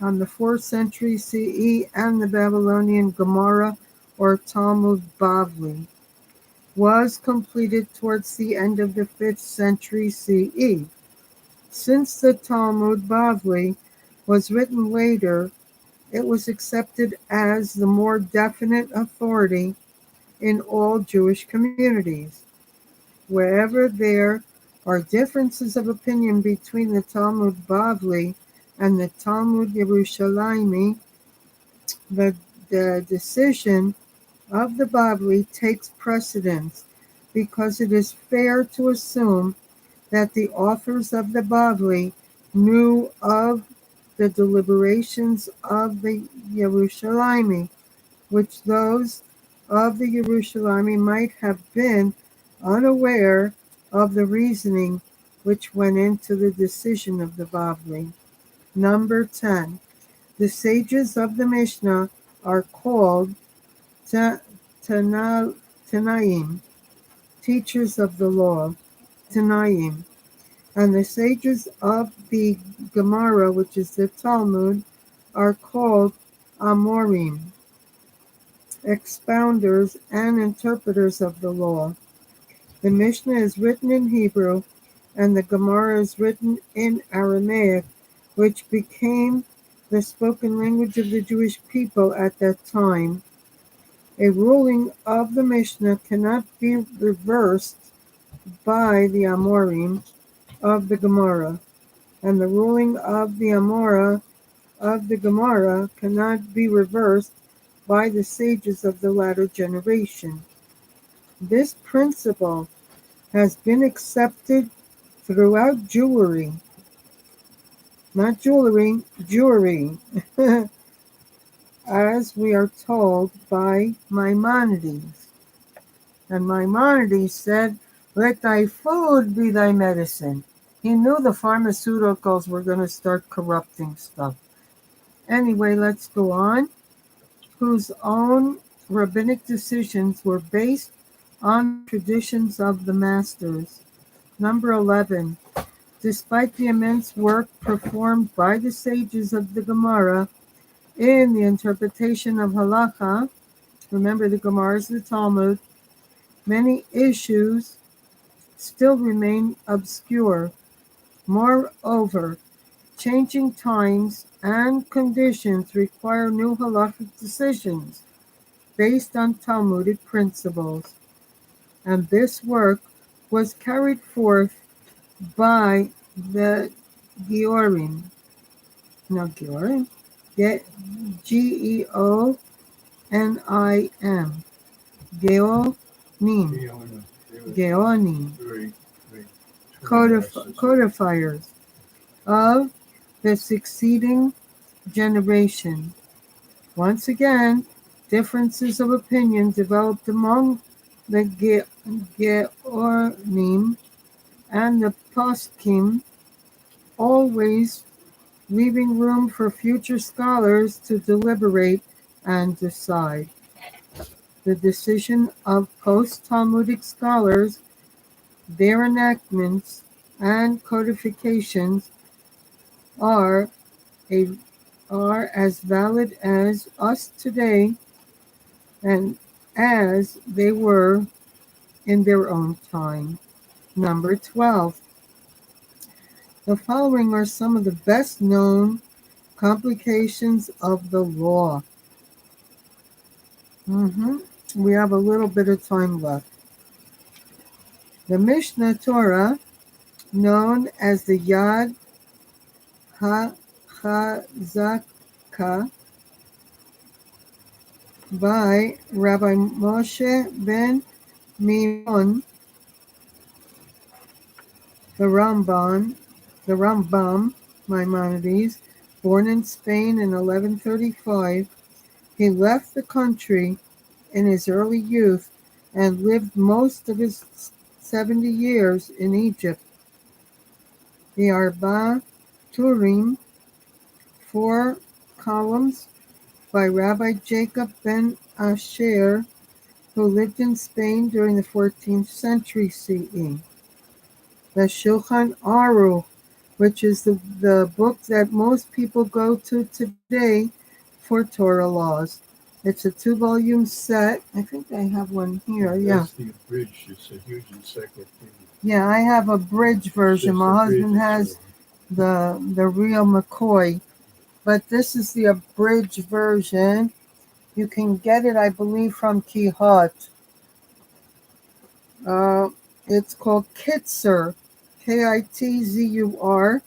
on the 4th century CE, and the Babylonian Gemara or Talmud Bavli was completed towards the end of the 5th century CE. Since the Talmud Bavli was written later, it was accepted as the more definite authority in all Jewish communities. Wherever there are differences of opinion between the Talmud Bavli and the Talmud Yerushalmi, the decision of the Bavli takes precedence because it is fair to assume that the authors of the Bavli knew of the deliberations of the Yerushalmi, which those of the Yerushalmi might have been unaware of the reasoning which went into the decision of the Bavli. Number 10. The sages of the Mishnah are called Tanaim, teachers of the law, Tanaim. And the sages of the Gemara, which is the Talmud, are called Amorim, expounders and interpreters of the law. The Mishnah is written in Hebrew, and the Gemara is written in Aramaic, which became the spoken language of the Jewish people at that time. A ruling of the Mishnah cannot be reversed by the Amorim of the Gemara, and the ruling of the Amora of the Gemara cannot be reversed by the sages of the latter generation. This principle has been accepted throughout Jewry, not jewelry, Jewry, as we are told by Maimonides. And Maimonides said, "Let thy food be thy medicine." He knew the pharmaceuticals were going to start corrupting stuff. Anyway, let's go on. Whose own rabbinic decisions were based on traditions of the masters. Number 11. Despite the immense work performed by the sages of the Gemara in the interpretation of Halachah, remember the Gemaras of the Talmud, many issues still remain obscure. Moreover, changing times and conditions require new halachic decisions based on Talmudic principles, and this work was carried forth by the Geonim. No, Geonim. Geonim. Geonim. Geonim. Very, very true. Codifiers of the succeeding generation. Once again, differences of opinion developed among the Geonim and the Poskim, always leaving room for future scholars to deliberate and decide. The decision of post-Talmudic scholars, their enactments and codifications are as valid as us today and as they were in their own time. Number 12. The following are some of the best known complications of the law. We have a little bit of time left. The Mishnah Torah, known as the Yad HaChazaka by Rabbi Moshe ben Mimon, the Rambam, Maimonides, born in Spain in 1135, he left the country in his early youth and lived most of his 70 years in Egypt. The Arba Turim, 4 columns, by Rabbi Jacob ben Asher, who lived in Spain during the 14th century CE. The Shulchan Aruch, which is the book that most people go to today for Torah laws. It's a 2-volume set. I think I have one here. That's the abridged. It's a huge encyclopedia. Yeah, I have a bridge version. My husband has the real McCoy, but this is the abridged version. You can get it, I believe, from Kihot. It's called Kitzur, Kitzur,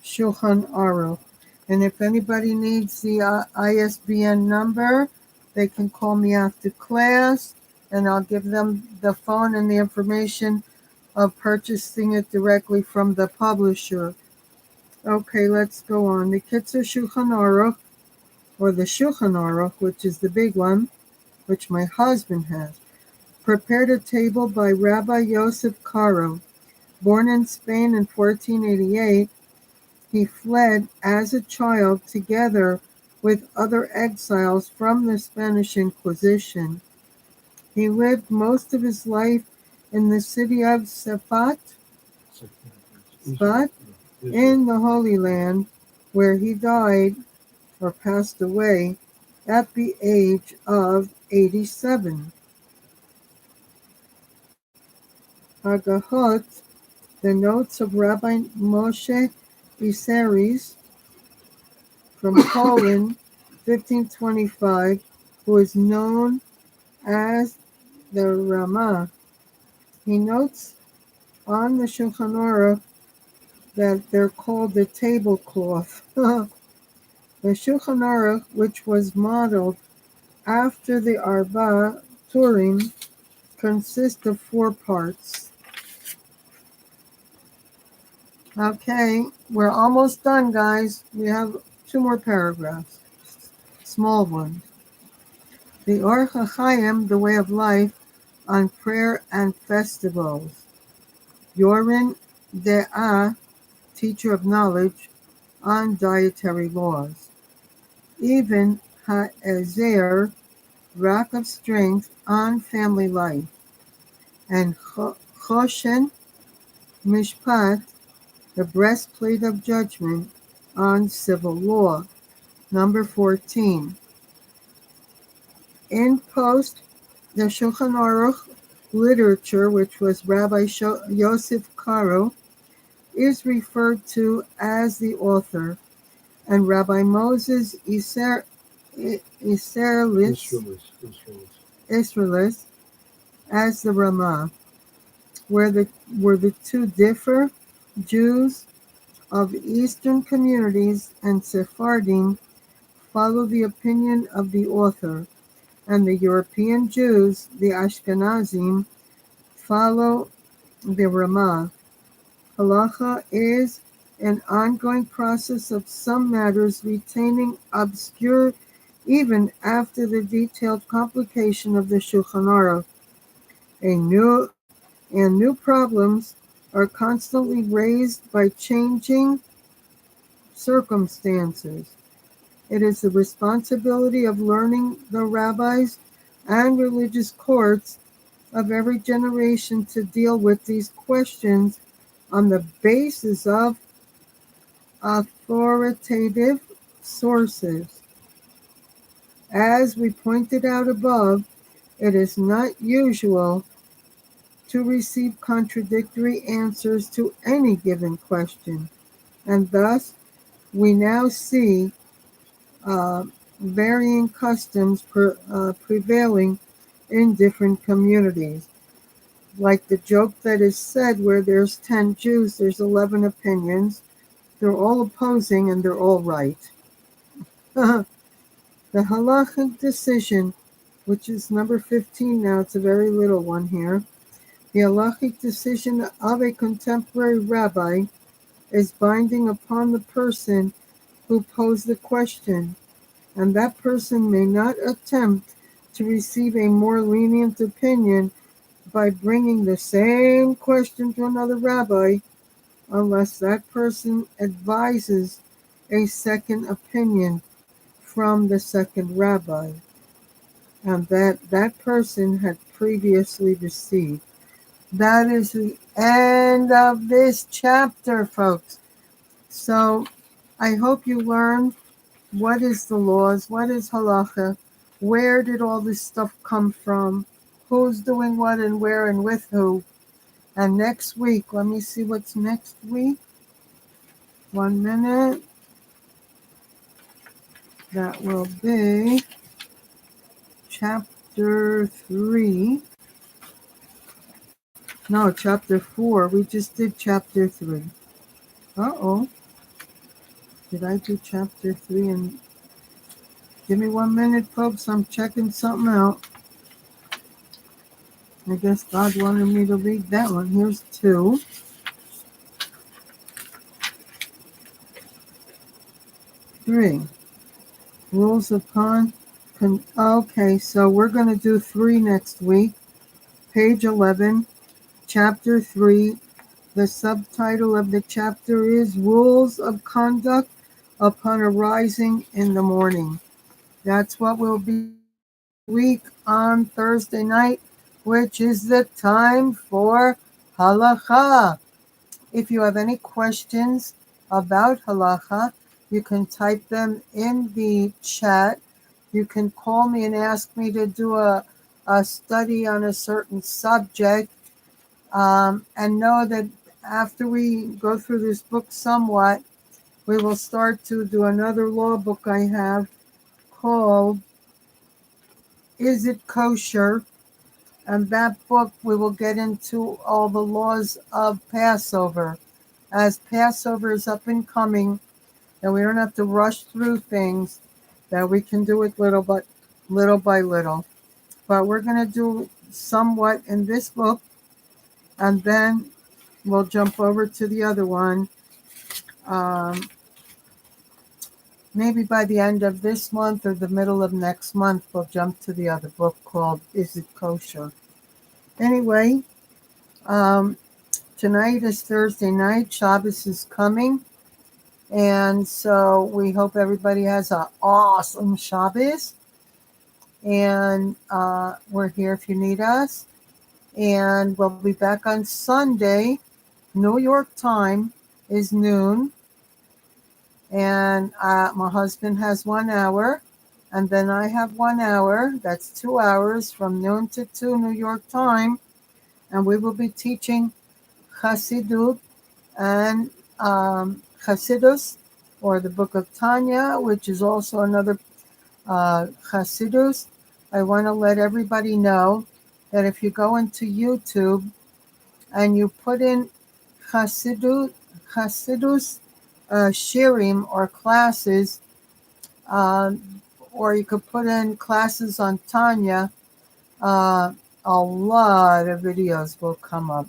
Shulchan Aruch. And if anybody needs the ISBN number, they can call me after class, and I'll give them the phone and the information of purchasing it directly from the publisher. Okay, let's go on. The Kitzur Shulchan Aruch, or the Shulchan Aruch, which is the big one, which my husband has, prepared a table by Rabbi Yosef Karo. Born in Spain in 1488, he fled as a child together with other exiles from the Spanish Inquisition. He lived most of his life in the city of Safat, in the Holy Land, where he died or passed away at the age of 87. Agahot, the notes of Rabbi Moshe Isaris from Poland, 1525, who is known as the Ramah. He notes on the Shulchan Aruch that they're called the tablecloth. The Shulchan Aruch, which was modeled after the Arba Turim, consists of 4 parts. Okay, we're almost done, guys. We have 2 more paragraphs, small ones. The Orach HaChaim, the way of life, on prayer and festivals. Yorin De'ah, teacher of knowledge, on dietary laws. Even Ha'ezer, rock of strength, on family life. And Choshen Mishpat, the breastplate of judgment, on civil law. Number 14. In post, the Shulchan Aruch literature, which was Rabbi Yosef Karo, is referred to as the author, and Rabbi Moses Israelis as the Ramah. Where the two differ, Jews of Eastern communities and Sephardim follow the opinion of the author, and the European Jews, the Ashkenazim, follow the Ramah. Halachah is an ongoing process of some matters retaining obscure even after the detailed complication of the Shulchan Aruch. New problems are constantly raised by changing circumstances. It is the responsibility of learning the rabbis and religious courts of every generation to deal with these questions on the basis of authoritative sources. As we pointed out above, it is not usual to receive contradictory answers to any given question, and thus we now see varying customs prevailing in different communities. Like the joke that is said, where there's 10 Jews, there's 11 opinions. They're all opposing and they're all right. The halachic decision, which is number 15 now, it's a very little one here. The halachic decision of a contemporary rabbi is binding upon the person who posed the question, and that person may not attempt to receive a more lenient opinion by bringing the same question to another rabbi unless that person advises a second opinion from the second rabbi and that person had previously received. That is the end of this chapter, folks. So I hope you learned what is the laws, what is halacha, where did all this stuff come from, who's doing what and where and with who. And next week, let me see what's next week. 1 minute. That will be chapter 3. No, chapter 4. We just did chapter 3. Uh-oh. Did I do chapter 3? And give me 1 minute, folks. I'm checking something out. I guess God wanted me to read that one. Here's 2. 3. Rules upon... Okay, so we're going to do 3 next week. Page 11, chapter 3. The subtitle of the chapter is Rules of Conduct Upon Arising in the Morning. That's what we'll be week on Thursday night, which is the time for Halachah. If you have any questions about Halachah, you can type them in the chat. You can call me and ask me to do a study on a certain subject, and know that after we go through this book somewhat, we will start to do another law book I have called Is It Kosher? And that book we will get into all the laws of Passover. As Passover is up and coming, and we don't have to rush through things, that we can do it little by little. But we're going to do somewhat in this book, and then we'll jump over to the other one. Maybe by the end of this month or the middle of next month, we'll jump to the other book called Is It Kosher? Anyway, tonight is Thursday night. Shabbos is coming. And so we hope everybody has an awesome Shabbos. And we're here if you need us. And we'll be back on Sunday. New York time is noon. And my husband has 1 hour. And then I have 1 hour, that's 2 hours from noon to 2 New York time. And we will be teaching Chassidut and Chassidus, or the book of Tanya, which is also another Chassidus. I want to let everybody know that if you go into YouTube and you put in Chassidus Shirim or classes, or you could put in classes on Tanya, uh, a lot of videos will come up.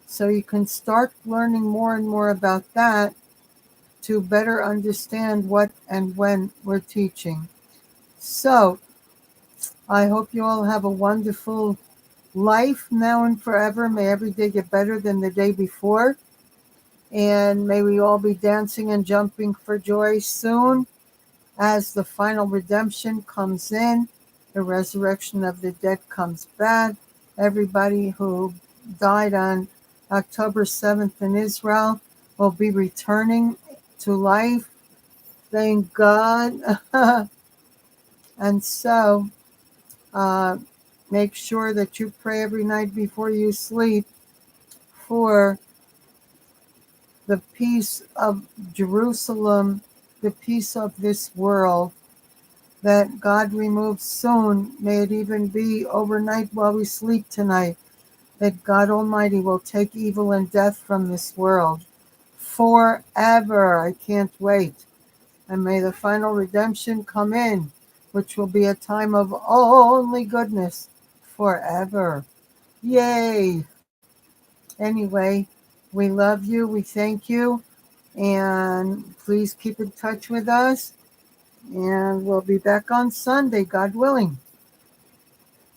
So you can start learning more and more about that to better understand what and when we're teaching. So I hope you all have a wonderful life now and forever. May every day get better than the day before. And may we all be dancing and jumping for joy soon as the final redemption comes in, the resurrection of the dead comes back. Everybody who died on October 7th in Israel will be returning to life. Thank God. And so uh, make sure that you pray every night before you sleep for the peace of Jerusalem, the peace of this world, that God removes soon. May it even be overnight while we sleep tonight, that God Almighty will take evil and death from this world forever. I can't wait. And may the final redemption come in, which will be a time of only goodness forever. Yay! Anyway, we love you. We thank you. And please keep in touch with us. And we'll be back on Sunday, God willing.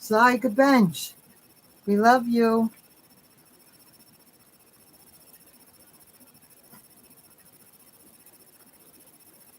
Zai Bench. We love you.